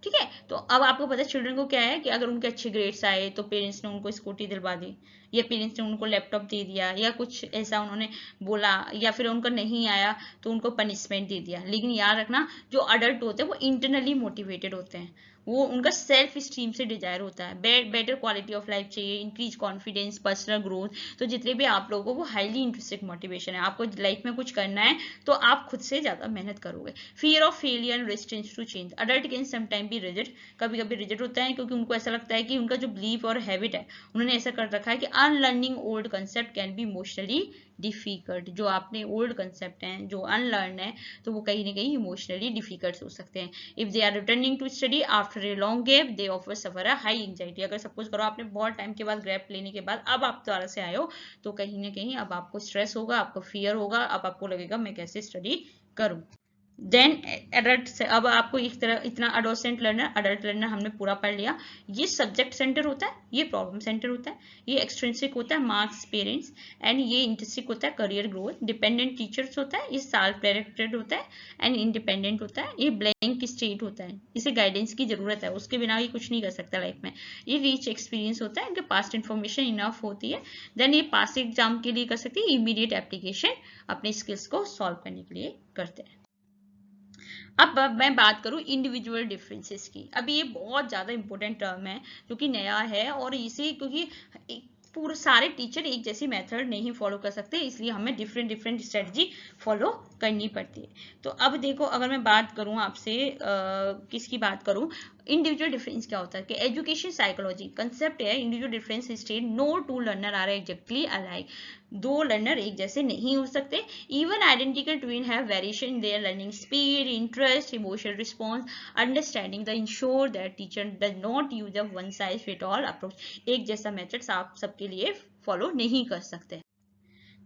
ठीक है। तो अब आपको पता है चिल्ड्रन को क्या है कि अगर उनके अच्छे ग्रेड्स आए तो पेरेंट्स ने उनको स्कूटी दिलवा दी, या पेरेंट्स ने उनको लैपटॉप दे दिया, या कुछ ऐसा उन्होंने बोला, या फिर उनका नहीं आया तो उनको पनिशमेंट दे दिया। लेकिन याद रखना जो अडल्ट होते हैं वो इंटरनली मोटिवेटेड होते हैं, वो उनका सेल्फ स्टीम से डिजायर होता है, बेटर क्वालिटी ऑफ लाइफ चाहिए, इंक्रीज कॉन्फिडेंस, पर्सनल ग्रोथ। तो जितने भी आप लोगों को वो हाईली इंटरेस्टिक मोटिवेशन है, आपको लाइफ में कुछ करना है तो आप खुद से ज्यादा मेहनत करोगे। Fear of failure and resistance to change, adult can sometime be rigid, कभी कभी रिजिड होता है क्योंकि उनको ऐसा लगता है कि उनका जो बिलीफ और हैबिट है उन्होंने ऐसा कर रखा है कि unlearning old concept can be emotionally difficult. जो आपने ओल्ड कंसेप्ट हैं जो अनलर्न है तो वो कहीं ना कहीं इमोशनली डिफिकल्ट हो सकते हैं। If they are returning to study after a long gap they offer suffer a high anxiety, अगर सपोज करो आपने बहुत टाइम के बाद गैप लेने के बाद अब आप दोबारा से आए हो तो कहीं ना कहीं अब आपको स्ट्रेस होगा, आपको फियर होगा, अब आपको लगेगा मैं कैसे स्टडी करूं। देन एडल्ट से अब आपको एक तरह इतना अडोसेंट लर्नर अडल्ट लर्नर हमने पूरा पढ़ लिया। ये सब्जेक्ट सेंटर होता है, ये प्रॉब्लम सेंटर होता है, ये एक्सट्रिंसिक होता है मार्क्स पेरेंट्स, एंड ये इंट्रिंसिक होता है करियर ग्रोथ, डिपेंडेंट टीचर्स होता है, ये सेल्फ डायरेक्टेड होता है, एंड इंडिपेंडेंट होता है, ये ब्लैंक स्टेट होता है, इसे गाइडेंस की जरूरत है, उसके बिना ये कुछ नहीं कर सकता लाइफ में। ये रीच एक्सपीरियंस होता है, इनके पास्ट इन्फॉर्मेशन इनफ होती है। देन ये पास एग्जाम के लिए कर सकते हैं, इमीडिएट एप्लीकेशन अपने स्किल्स को सॉल्व करने के लिए करते हैं। अब मैं बात करूं इंडिविजुअल डिफरेंसेस की। अभी ये बहुत ज्यादा इंपॉर्टेंट टर्म है जो कि नया है, और इसे क्योंकि पूरे सारे टीचर एक जैसी मेथड नहीं फॉलो कर सकते, इसलिए हमें डिफरेंट डिफरेंट स्ट्रेटजी फॉलो करनी पड़ती है। तो अब देखो अगर मैं बात करूं आपसे किसकी बात करूं, इंडिविजुअल डिफरेंस क्या होता है कि एजुकेशन साइकोलॉजी कंसेप्ट है individual difference state no two learner are exactly alike, दो लर्नर एक जैसे नहीं हो सकते। Even identical twin have variation in their learning speed, interest, emotional response, understanding the ensure that teacher does not use a one size fit all approach, एक जैसा method आप सबके लिए फॉलो नहीं कर सकते।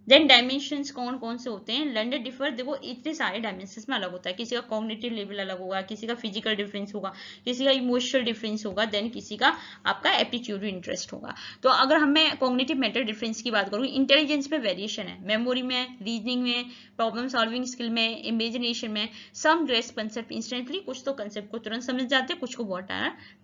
देन डायमेंशंस कौन कौन से होते हैं, लर्नर डिफर, देखो इतने सारे डायमेंशंस में अलग होता है, किसी का कॉग्निटिव लेवल अलग होगा, किसी का फिजिकल डिफरेंस होगा, किसी का इमोशनल डिफरेंस होगा, देन किसी का आपका एप्टीट्यूड इंटरेस्ट होगा। तो अगर हम मैं कॉग्निटिव मेंटल डिफरेंस की बात करूँ, इंटेलिजेंस में वेरिएशन है, मेमोरी में, रीजनिंग में, प्रॉब्लम सॉल्विंग स्किल में, इमेजिनेशन में, सम ग्रेस्प कंसेप्ट इंस्टेंटली, कुछ तो कंसेप्ट को तुरंत समझ जाते हैं, कुछ को बहुत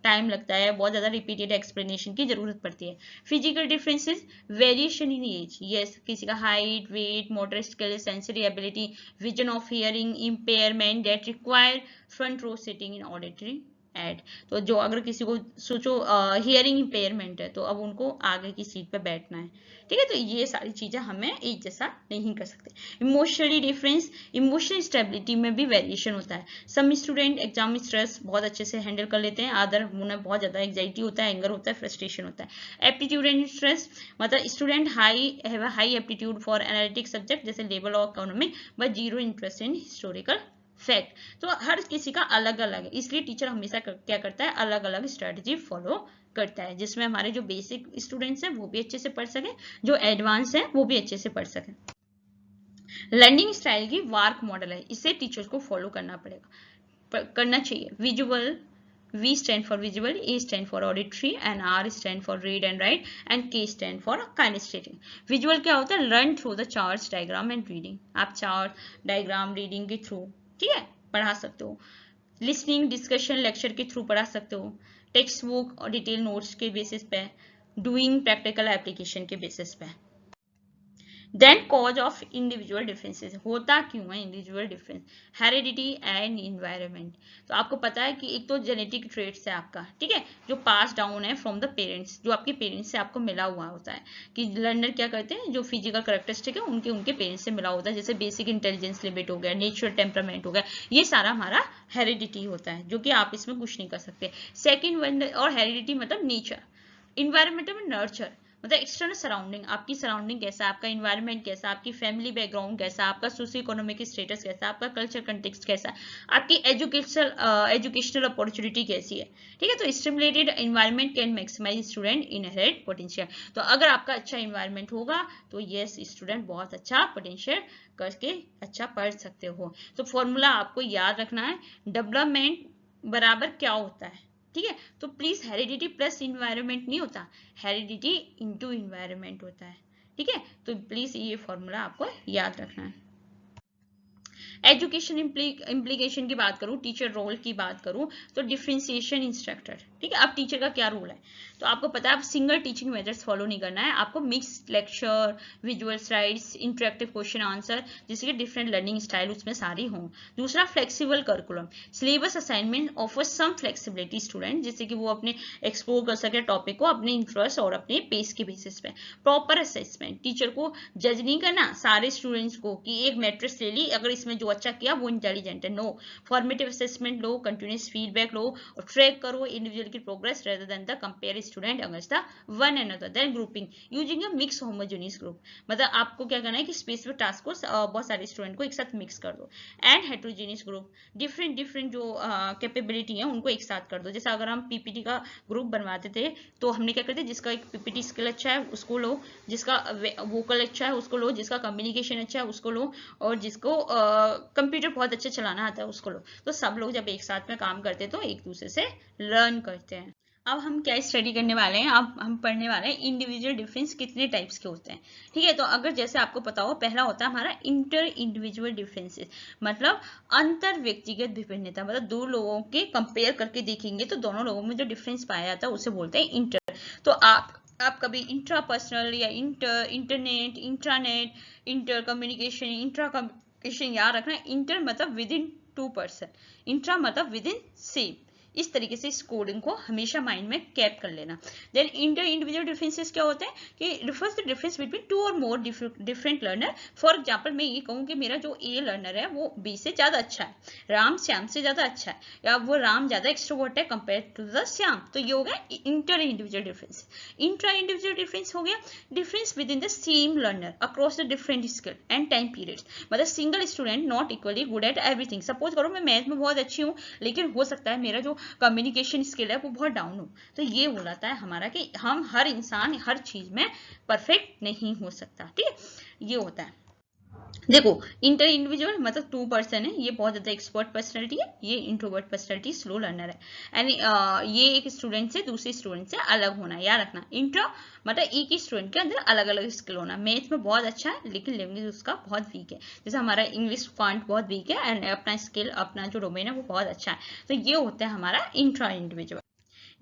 टाइम लगता है, बहुत ज्यादा रिपीटेड एक्सप्लेनेशन की जरूरत पड़ती है। Physical differences, variation in age, yes, किसी का height, weight, motor skills, sensory ability, vision of hearing impairment that require front row sitting in auditory aid। तो जो अगर किसी को सोचो हियरिंग इम्पेयरमेंट है तो अब उनको आगे की सीट पे बैठना है, ठीक है। तो ये सारी चीजें हमें एक जैसा नहीं कर सकते। इमोशनली डिफरेंस, इमोशनल स्टेबिलिटी में भी वेरिएशन होता है। सम स्टूडेंट एग्जाम स्ट्रेस बहुत अच्छे से हैंडल कर लेते हैं, अदर उन्हें बहुत ज्यादा एंग्जाइटी होता है, एंगर होता है, फ्रस्ट्रेशन होता है। एप्टीट्यूड एंड स्ट्रेस, मतलब student have a high aptitude for analytic subject जैसे लेवल और economic, but zero interest in historical fact. तो हर किसी का अलग अलग है, इसलिए टीचर हमेशा क्या करता है, अलग अलग स्ट्रेटजी फॉलो करता है, जिसमें हमारे जो बेसिक स्टूडेंट्स हैं वो भी अच्छे से पढ़ सके, जो एडवांस हैं वो भी अच्छे से पढ़ सके। लर्निंग स्टाइल की वार्क मॉडल है, इसे टीचर्स को फॉलो करना पड़ेगा, करना चाहिए। Visual, V stand for visual, A stand for auditory, and R stand for read and write, and K stand for kinesthetic। Visual क्या होता है, learn through the charts, diagram and reading। आप chart, diagram, reading के through, ठीक है, पढ़ा सकते हो। लिसनिंग, डिस्कशन, लेक्चर के थ्रू पढ़ा सकते हो, टेक्स्ट बुक और डिटेल नोट्स के बेसिस पे, डूइंग प्रैक्टिकल एप्लीकेशन के बेसिस पे। Then cause of individual differences, होता क्यों है individual difference? Heredity and environment. तो आपको पता है कि एक तो जेनेटिक ट्रेट्स है आपका, ठीक है, जो पास डाउन है फ्रॉम द पेरेंट्स, जो आपके पेरेंट्स से आपको मिला हुआ होता है, कि लर्नर क्या करते हैं, जो फिजिकल कैरेक्टरिस्टिक है उनके उनके पेरेंट्स से मिला होता है, जैसे बेसिक इंटेलिजेंस लिमिट हो गया, नेचुरल टेम्परामेंट हो गया, ये सारा हमारा हेरिडिटी होता है, जो कि आप इसमें कुछ नहीं कर सकते। सेकेंड वन, और हेरिडिटी मतलब नेचर, इन्वायरमेंट में नर्चर मतलब एक्सटर्नल सराउंडिंग, आपकी सराउंडिंग कैसा, आपका इन्वायरमेंट कैसा, आपकी फैमिली बैकग्राउंड कैसा, आपका सोशियो इकोनॉमिक स्टेटस कैसा, आपका कल्चर कंटेक्स्ट कैसा, आपकी एजुकेशनल अपॉर्चुनिटी कैसी है, ठीक है। तो stimulated environment can maximise student inherent potential. तो अगर आपका अच्छा इन्वायरमेंट होगा तो यस स्टूडेंट बहुत अच्छा पोटेंशियल करके अच्छा पढ़ सकते हो। तो फॉर्मूला आपको याद रखना है, डेवलपमेंट बराबर क्या होता है, ठीक है। तो प्लीज हेरिडिटी प्लस इन्वायरमेंट नहीं होता, हेरिडिटी इनटू इन्वायरमेंट होता है, ठीक है। तो प्लीज ये फॉर्मूला आपको याद रखना है। एजुकेशन इम्प्लीकेशन की बात करूं, टीचर रोल की बात करूं, तो डिफरेंशिएशन इंस्ट्रक्टर, ठीक है। अब टीचर का क्या रोल है, तो आपको पता है आप सिंगल टीचिंग मेथड्स फॉलो नहीं करना है, आपको mix lecture, visual slides, interactive question answer, जिससे कि डिफरेंट लर्निंग स्टाइल उसमें सारी हों। दूसरा flexible curriculum, syllabus assignment offer some flexibility student, जिससे कि वो अपने एक्सप्लोर कर सके टॉपिक को अपने इंटरेस्ट और अपने पेस के बेसिस पे। प्रॉपर असेसमेंट, टीचर को जज नहीं करना सारे स्टूडेंट्स को कि एक मैट्रिक्स ले ली, अगर इसमें जो अच्छा किया वो इंटेलिजेंट है, नो। फॉर्मेटिव असेसमेंट लो, कंटिन्यूस फीडबैक लो और ट्रैक करो इंडिविजुअल की progress rather than the compare student against the one another. Then grouping using a mix homogeneous group, मतलब आपको क्या करना है कि स्पेसिफिक टास्क को बहुत सारे स्टूडेंट को एक साथ मिक्स कर दो। And heterogeneous group, different different जो कैपेबिलिटी है उनको एक साथ कर दो। जैसे अगर हम पीपीटी का ग्रुप बनवाते थे तो हमने क्या करते, जिसका एक पीपीटी स्किल अच्छा है उसको लो, जिसका वोकल अच्छा है उसको लो, जिसका कम्युनिकेशन अच्छा है उसको लो, और जिसको कंप्यूटर बहुत अच्छे चलाना आता है उसको लो। तो सब लोग जब एक साथ में काम करते तो एक दूसरे से लर्न करते हैं। अब हम क्या स्टडी करने वाले हैं, अब हम पढ़ने वाले हैं इंडिविजुअल डिफरेंस कितने टाइप्स के होते हैं, ठीक है। तो अगर जैसे आपको पता हो, पहला होता है हमारा इंटर इंडिविजुअल डिफरेंसेस, मतलब अंतर व्यक्तिगत विभिन्नता, मतलब दो लोगों के कंपेयर करके देखेंगे तो दोनों लोगों में जो डिफरेंस पाया जाता है उसे बोलते हैं इंटर। तो आप कभी इंट्रापर्सनल या internet, intranet, inter communication, intra communication याद रखना। इंटर मतलब विद इन 2%, इंट्रा मतलब विद इन सेम, इस तरीके से इस कोडिंग को हमेशा माइंड में कैप कर लेना। देन इंटर इंडिविजुअल डिफरेंसेस क्या होते हैं कि refers the difference between two और more different learner. For example मैं ये कहूँ कि मेरा जो ए लर्नर है वो बी से ज्यादा अच्छा है, राम श्याम से ज्यादा अच्छा है, या वो राम ज्यादा एक्सट्रोवर्ट है कंपेयर टू द श्याम, तो ये हो गया inter individual difference. Intra individual difference हो गया difference within the same learner across the different skill and time periods, मतलब single student not equally good at everything. Suppose करो मैं मैथ में बहुत अच्छी हूँ, लेकिन हो सकता है मेरा जो कम्युनिकेशन स्किल है वो बहुत डाउन हो, तो ये बोलाता है हमारा कि हम हर इंसान हर चीज में परफेक्ट नहीं हो सकता, ठीक है। ये होता है, देखो इंटर इंडिविजुअल मतलब 2% है, ये बहुत ज्यादा एक्सपर्ट पर्सनैलिटी है, ये इंट्रोवर्ट पर्सनैलिटी स्लो लर्नर है, एंड ये एक स्टूडेंट से दूसरे स्टूडेंट से अलग होना, याद रखना। इंट्रा मतलब एक ही स्टूडेंट के अंदर अलग अलग स्किल होना, मैथ में बहुत अच्छा है लेकिन लैंग्वेज उसका बहुत वीक है, जैसे हमारा इंग्लिश फॉन्ट बहुत वीक है एंड अपना स्किल अपना जो डोमेन है वो बहुत अच्छा है, तो ये होता है हमारा इंट्रा इंडिविजुअल।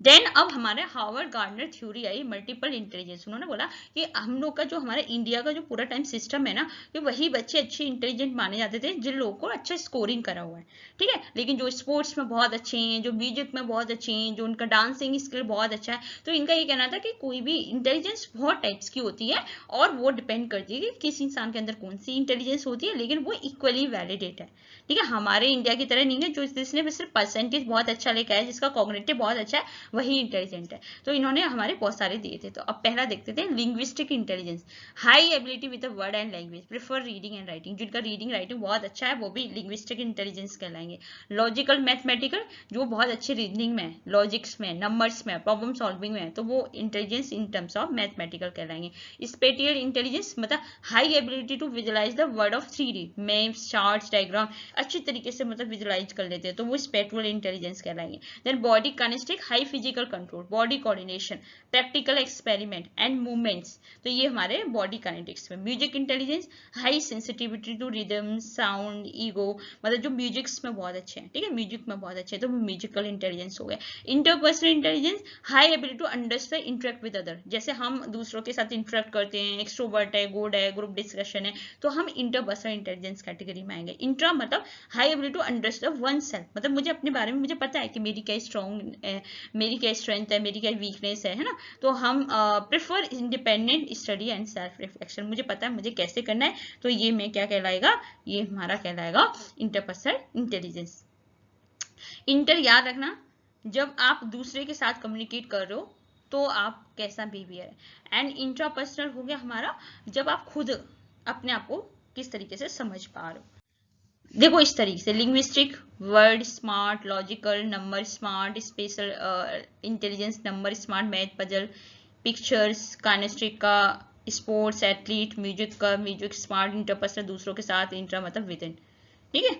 देन अब हमारे हार्वर्ड गार्डनर थ्योरी आई मल्टीपल इंटेलिजेंस, उन्होंने बोला कि हम लोग का जो हमारे इंडिया का जो पूरा टाइम सिस्टम है ना, कि वही बच्चे अच्छे इंटेलिजेंट माने जाते थे जिन लोगों को अच्छा स्कोरिंग करा हुआ है, ठीक है। लेकिन जो स्पोर्ट्स में बहुत अच्छे हैं, जो म्यूजिक में बहुत अच्छे हैं, जो उनका डांसिंग स्किल बहुत अच्छा है, तो इनका ये कहना था कि कोई भी इंटेलिजेंस बहुत टाइप्स की होती है और वो डिपेंड करती है कि किस इंसान के अंदर कौन सी इंटेलिजेंस होती है, लेकिन वो इक्वली वैलिडेट है, ठीक है। हमारे इंडिया की तरह नहीं है जो जिसने सिर्फ परसेंटेज बहुत अच्छा लेकर है, जिसका कॉग्निटिव बहुत अच्छा है वही इंटेलिजेंट है, तो इन्होंने हमारे बहुत सारे दिए थे। तो अब पहला देखते थे linguistic intelligence, high ability with the word and language, prefer reading and writing, जिनका रीडिंग राइटिंग बहुत अच्छा है वो भी लिंग्विस्टिक इंटेलिजेंस कहलाएंगे। लॉजिकल मैथमेटिकल, जो बहुत अच्छे रीजनिंग में, लॉजिक्स में, नंबर्स में, प्रॉब्लम सॉल्विंग में, तो वो intelligence in terms of mathematical कहलाएंगे। स्पेटियल इंटेलिजेंस मतलब high ability to visualise the word of 3D, maps, charts, diagram अच्छी तरीके से मतलब विजुअलाइज कर लेते हैं, तो वो स्पेटियल इंटेलिजेंस कहलाएंगे। Then body kinaesthetic, high physical control, body coordination, practical experiment and movements, तो ये हमारे बॉडी काइनेटिक्स में। Music intelligence, high sensitivity to rhythm, sound, ego, मतलब जो म्यूजिक्स में बहुत अच्छे हैं, ठीक है, म्यूजिक में बहुत अच्छे हैं, तो म्यूजिकल इंटेलिजेंस हो गया। Interpersonal intelligence, high ability to understand interact with other, जैसे हम दूसरों के साथ इंटरेक्ट करते हैं, एक्सट्रोवर्ट है, गुड है, ग्रुप डिस्कशन है, तो हम इंटरपर्सनल इंटेलिजेंस कैटेगरी में आएंगे। इंट्रा मतलब high ability to understand oneself, मतलब मुझे अपने बारे में मुझे पता है कि मेरी क्या स्ट्रॉन्ग है, मेरी क्या स्ट्रेंथ है, मेरी क्या वीकनेस है ना, तो हम prefer independent study and self reflection, मुझे पता है मुझे कैसे करना है, तो ये मैं क्या कहलाएगा, ये हमारा कहलाएगा इंटरपर्सनल इंटेलिजेंस। इंटर याद रखना, जब आप दूसरे के साथ कम्युनिकेट कर रहे हो तो आप कैसा बिहेवियर है, एंड इंट्रापर्सनल हो गया हमारा जब आप खुद अपने आप को किस तरीके से समझ पा रहे हो। देखो इस तरीके से linguistic, word smart, logical, number smart, special intelligence, number smart, math puzzle, pictures, kinaesthetic का, स्पोर्ट्स, एथलीट, म्यूजिक का, म्यूजिक स्मार्ट, इंटरपर्सनल दूसरों के साथ, इंट्रा मतलब विद इन, ठीक है।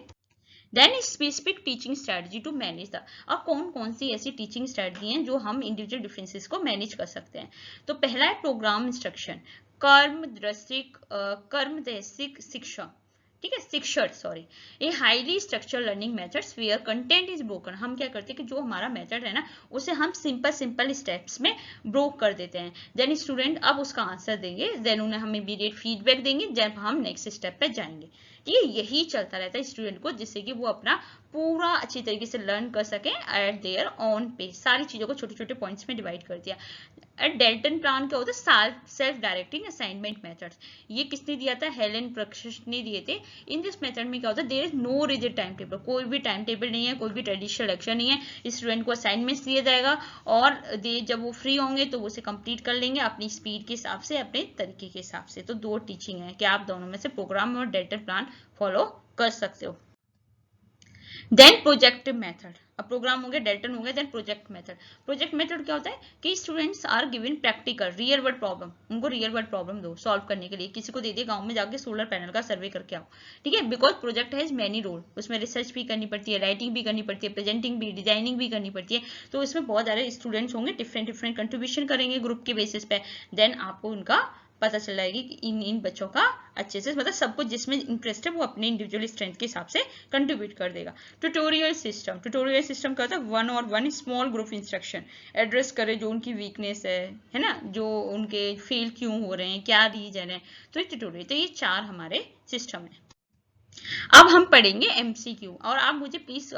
Then specific teaching strategy to manage the, अब कौन कौन सी ऐसी टीचिंग स्ट्रेटजी हैं जो हम इंडिविजुअल डिफरेंसेस को मैनेज कर सकते हैं। तो पहला है प्रोग्राम इंस्ट्रक्शन, कर्मदर्शिक शिक्षा, ठीक है, शिक्षण सॉरी, ये highly structure learning methods where content is broken, हम क्या करते हैं कि जो हमारा मेथड है ना उसे हम सिंपल स्टेप्स में ब्रोक कर देते हैं। देन स्टूडेंट अब उसका आंसर देंगे, देन उन्हें हम इमीडिएट फीडबैक देंगे जब हम नेक्स्ट स्टेप पे जाएंगे, ठीक है। यही चलता रहता है स्टूडेंट को, जिससे कि वो अपना पूरा अच्छी तरीके से लर्न कर सके एट देयर ऑन पेस, सारी चीजों को छोटे छोटे पॉइंट्स में डिवाइड कर दिया। डेल्टन प्लान क्या होता है, सेल्फ डायरेक्टिंग असाइनमेंट मेथड्स, ये किसने दिया था, हेलेन प्रशिश ने दिए थे। इन दिस मेथड में क्या होता है, there is no rigid time table, कोई भी टाइम टेबल नहीं है, कोई भी ट्रेडिशनल लेक्चर नहीं है, स्टूडेंट को असाइनमेंट्स दिया जाएगा और जब वो फ्री होंगे तो वो उसे कंप्लीट कर लेंगे अपनी स्पीड के हिसाब से, अपने तरीके के हिसाब से। तो दो टीचिंग है कि आप दोनों में से प्रोग्राम और डेल्टन प्लान फॉलो कर सकते हो। देन प्रोजेक्ट मेथड, अब प्रोग्राम हो गया, डेल्टन हो गया, then project method. Project method क्या होता है कि students are given practical real world problem, उनको रियल वर्ल्ड प्रॉब्लम दो सॉल्व करने के लिए, किसी को दे दिए गांव में जाके सोलर पैनल का सर्वे करके आओ, ठीक है, because project has many role, उसमें रिसर्च भी करनी पड़ती है, राइटिंग भी करनी पड़ती है, प्रेजेंटिंग भी, डिजाइनिंग भी करनी पड़ती है, तो इसमें बहुत सारे स्टूडेंट्स होंगे, डिफरेंट कंट्रीब्यूशन करेंगे ग्रुप के बेसिस पे, देन आपको उनका पता चल जाएगी कि इन बच्चों का अच्छे से, मतलब सब कुछ जिसमें इंटरेस्ट है वो अपने इंडिविजुअल स्ट्रेंथ के हिसाब से कंट्रीब्यूट कर देगा। ट्यूटोरियल सिस्टम, ट्यूटोरियल सिस्टम क्या होता है, वन और one small group instruction, address करे जो उनकी वीकनेस है ना, जो उनके फेल क्यों हो रहे हैं, क्या रीजन है, तो ये ट्यूटोरियल, तो ये चार हमारे सिस्टम है। अब हम पढ़ेंगे एमसीक्यू, और आप मुझे प्लीज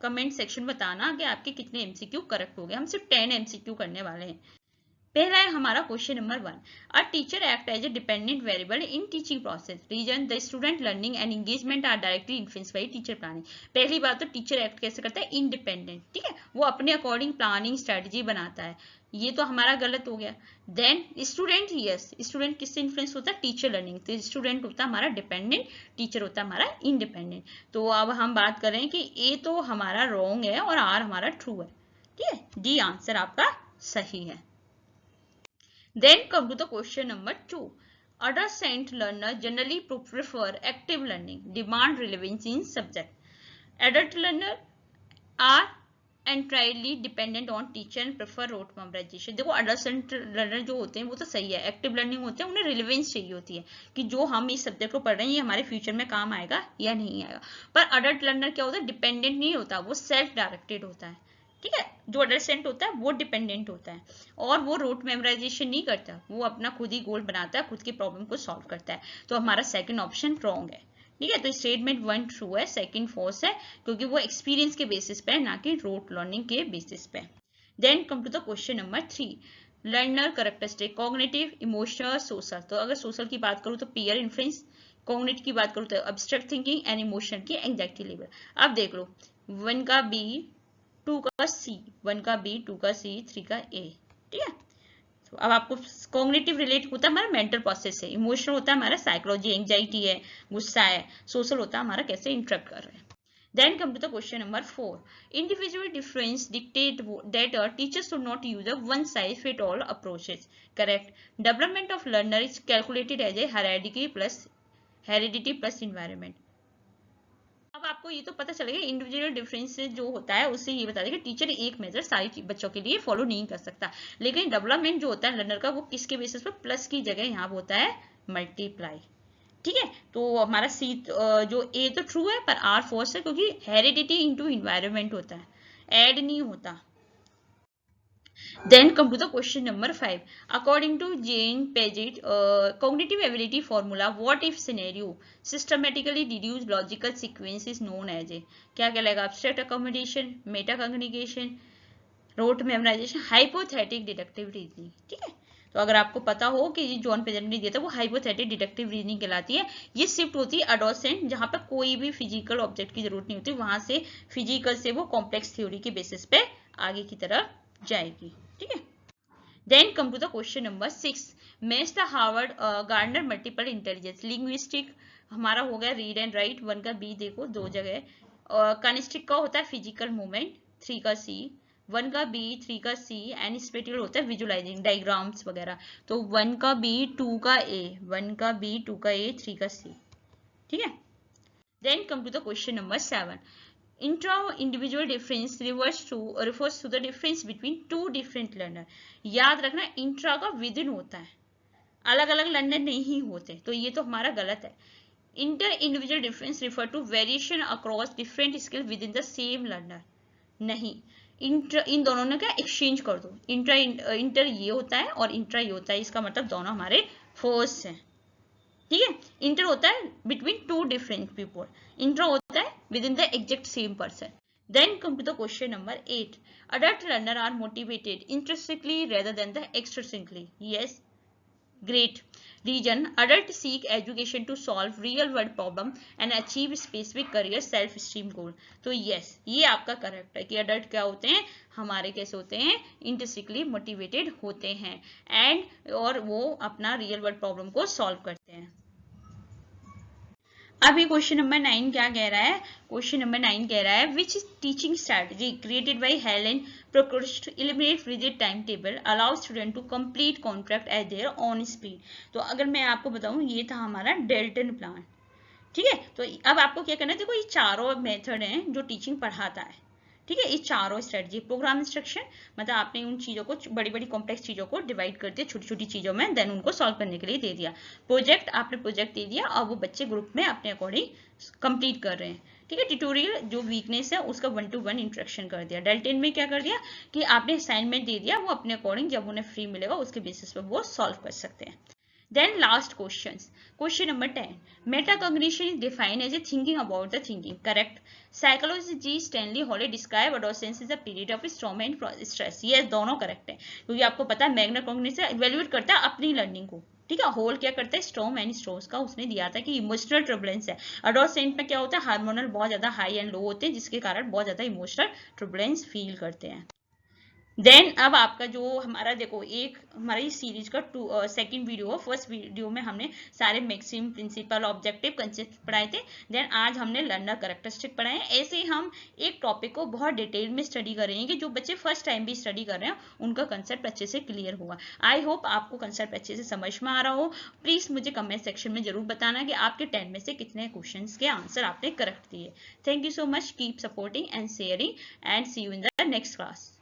कमेंट सेक्शन बताना कि आपके कितने एमसीक्यू करेक्ट हो गए। हम सिर्फ 10 एमसीक्यू करने वाले हैं। पहला है हमारा question number 1, a teacher act as a dependent variable in teaching process, reason the student learning and engagement are directly influence by teacher planning. पहली बात तो टीचर एक्ट कैसे करता है, इंडिपेंडेंट, ठीक है, वो अपने अकॉर्डिंग प्लानिंग स्ट्रेटजी बनाता है, ये तो हमारा गलत हो गया। देन स्टूडेंट, यस स्टूडेंट किससे इन्फ्लुएंस होता है, टीचर लर्निंग, तो स्टूडेंट होता है हमारा डिपेंडेंट, टीचर होता है हमारा इंडिपेंडेंट। तो अब हम बात करें कि ए तो हमारा रॉन्ग है और आर हमारा ट्रू है, ठीक है, डी आंसर आपका सही है। Then come to the question number 2. Adolescent learners generally prefer active learning, demand relevance in subject. Adult learners are entirely dependent on teacher and prefer rote memorization. देखो adolescent learner जो होते हैं वो तो सही है, एक्टिव लर्निंग होते हैं, उन्हें रिलेवेंस चाहिए होती है कि जो हम इस सब्जेक्ट को पढ़ रहे हैं ये हमारे फ्यूचर में काम आएगा या नहीं आएगा। पर अडल्ट लर्नर क्या होता है, डिपेंडेंट नहीं होता, वो सेल्फ डायरेक्टेड होता है, ठीक है। जो अडल्ट होता है वो डिपेंडेंट होता है और वो रोट मेमोराइजेशन नहीं करता, वो अपना खुद ही गोल बनाता है, खुद की प्रॉब्लम को सॉल्व करता है। तो हमारा सेकंड ऑप्शन रॉन्ग है, ठीक है। तो स्टेटमेंट 1 ट्रू है, सेकंड फॉल्स है, क्योंकि वो एक्सपीरियंस के बेसिस पे ना कि रोट लर्निंग के बेसिस पे। Then come to the question number 3, learner characteristic, cognitive, emotional, social. तो अगर सोशल की बात करूँ तो पीयर इन्फ्लुएंस, कॉग्निटिव की बात करूँ तो एब्स्ट्रैक्ट थिंकिंग एंड इमोशन की एंग्जाइटी लेवल। अब देख लो 1 का बी, 2 का सी, 1 का बी, 2 का सी, 3 का ए, ठीक है। तो अब आपको कॉग्निटिव रिलेट होता है हमारा मेंटल प्रोसेस से, इमोशनल होता है हमारा साइकोलॉजी, एंजाइटी है, गुस्सा है, सोशल होता है हमारा कैसे इंटरेक्ट कर रहे हैं। Then come to the question number 4. Individual difference dictate that teachers should not use a one-size-fit-all approaches. Correct. Development of learner is calculated as a heredity plus environment. अब आपको ये तो पता चलेगा इंडिविजुअल डिफरेंस जो होता है उससे ये बता देगा टीचर एक मेजर सारी बच्चों के लिए फॉलो नहीं कर सकता, लेकिन डेवलपमेंट जो होता है लर्नर का वो किसके बेसिस पर, प्लस की जगह यहाँ पे होता है मल्टीप्लाई। ठीक है, तो हमारा सी जो ए तो ट्रू है पर आर फॉल्स है, क्योंकि हेरिडिटी इनटू एनवायरनमेंट होता है, ऐड नहीं होता। Then come to the question number 5. According to Jane Paget cognitive ability formula, what if scenario systematically deduce logical sequence is known as a, क्या कहलाएगा, abstract accommodation, meta cognition, rote memorization, hypothetic deductive reasoning। ठीक है, तो अगर आपको पता हो कि ये जॉन पेजेंट ने दिया था वो हाइपोथेटिक डिडक्टिव रीजनिंग कहलाती है। ये शिफ्ट होती है एडोसेंट, जहां पर कोई भी फिजिकल ऑब्जेक्ट की जरूरत नहीं होती, वहां से फिजिकल से वो कॉम्प्लेक्स थ्योरी के बेसिस पे आगे की तरफ जाएगी। ठीक है, then come to the question number 6, match the Harvard Gardner multiple intelligence. Linguistic हमारा हो गया रीड एंड राइट, 1 का बी देखो दो जगह, कानिस्टिक का होता है फिजिकल मूवमेंट, 3 का सी, 1 का बी, 3 का सी, एंड स्पेटिकल होता है विजुअलाइजिंग डायग्राम्स वगैरह, तो 1 का बी, 2 का ए, 1 का बी, 2 का ए, 3 का सी। ठीक है, then come to the question number 7, intra individual difference refers to the difference between two different learner। याद रखना इंट्रा का विद इन होता है, अलग अलग लर्नर नहीं होते, तो ये तो हमारा गलत है। Inter individual difference refer to variation across different skill within the same learner. नहीं, इंटर इन दोनों ने क्या एक्सचेंज कर दो, इंटर ये होता है और इंट्रा ये होता है, इसका मतलब दोनों हमारे फोर्स हैं। ठीक है, इंटर होता है between two different people, intra होता है within the exact same person. Then come to the question number 8, adult learner are motivated intrinsically rather than the extrinsically। yes, great reason, adult seek education to solve real world problem and achieve specific career self esteem goal। तो yes, ये आपका correct है कि adult क्या होते हैं, हमारे कैसे होते हैं, intrinsically motivated होते हैं एंड और वो अपना रियल वर्ल्ड प्रॉब्लम को सॉल्व करते हैं। अब ये क्वेश्चन नंबर 9 क्या कह रहा है, क्वेश्चन नंबर 9 कह रहा है which teaching strategy created by Helen Parkhurst eliminate rigid time table allow student to complete contract at their own speed. तो अगर मैं आपको बताऊं ये था हमारा डेल्टन प्लान। ठीक है, तो अब आपको क्या करना है, देखो ये चारों मेथड हैं जो टीचिंग पढ़ाता है। ठीक है, ये चारों स्ट्रेटजी, प्रोग्राम इंस्ट्रक्शन मतलब आपने उन चीजों को, बड़ी बड़ी कॉम्प्लेक्स चीजों को डिवाइड कर दिया छोटी छोटी चीजों में, देन उनको सॉल्व करने के लिए दे दिया। प्रोजेक्ट, आपने प्रोजेक्ट दे दिया और वो बच्चे ग्रुप में अपने अकॉर्डिंग कंप्लीट कर रहे हैं। ठीक है, ट्यूटोरियल जो वीकनेस है उसका 1-to-1 इंट्रैक्शन कर दिया। डेल्टन में क्या कर दिया कि आपने असाइनमेंट दे दिया, वो अपने अकॉर्डिंग जब उन्हें फ्री मिलेगा उसके बेसिस पर वो सॉल्व कर सकते हैं। Then last questions. Question number 10. Metacognition is defined as a thinking about the thinking. Correct. Psychologist G. Stanley Hall describe adolescence as a period of trauma and stress. Yes, दोनों correct है, क्योंकि आपको पता है metacognition evaluate करता है अपनी learning को। ठीक है, होल क्या करता है, स्टॉर्म एंड स्ट्रोस का उसने दिया था कि इमोशनल ट्रबुलेंस है। एडोलसेंट में क्या होता है, हार्मोनल बहुत ज्यादा हाई एंड लो होते हैं, जिसके कारण बहुत ज्यादा इमोशनल ट्रबुलेंस फील करते हैं। देन अब आपका जो हमारा देखो एक हमारी सीरीज का सेकंड वीडियो है, फर्स्ट वीडियो में हमने सारे मैक्सिमम प्रिंसिपल ऑब्जेक्टिव कंसेप्ट पढ़ाए थे, देन आज हमने लर्नर कैरेक्टरिस्टिक पढ़ाए हैं। ऐसे ही हम एक टॉपिक को बहुत डिटेल में स्टडी करेंगे कि जो बच्चे फर्स्ट टाइम भी स्टडी कर रहे हैं उनका कंसेप्ट अच्छे से क्लियर होगा। आई होप आपको कंसेप्ट अच्छे से समझ में आ रहा हो। प्लीज मुझे कमेंट सेक्शन में जरूर बताना कि आपके 10 में से कितने क्वेश्चन के आंसर आपने करेक्ट दिए। Thank you so much, keep supporting and sharing and see you in the next class.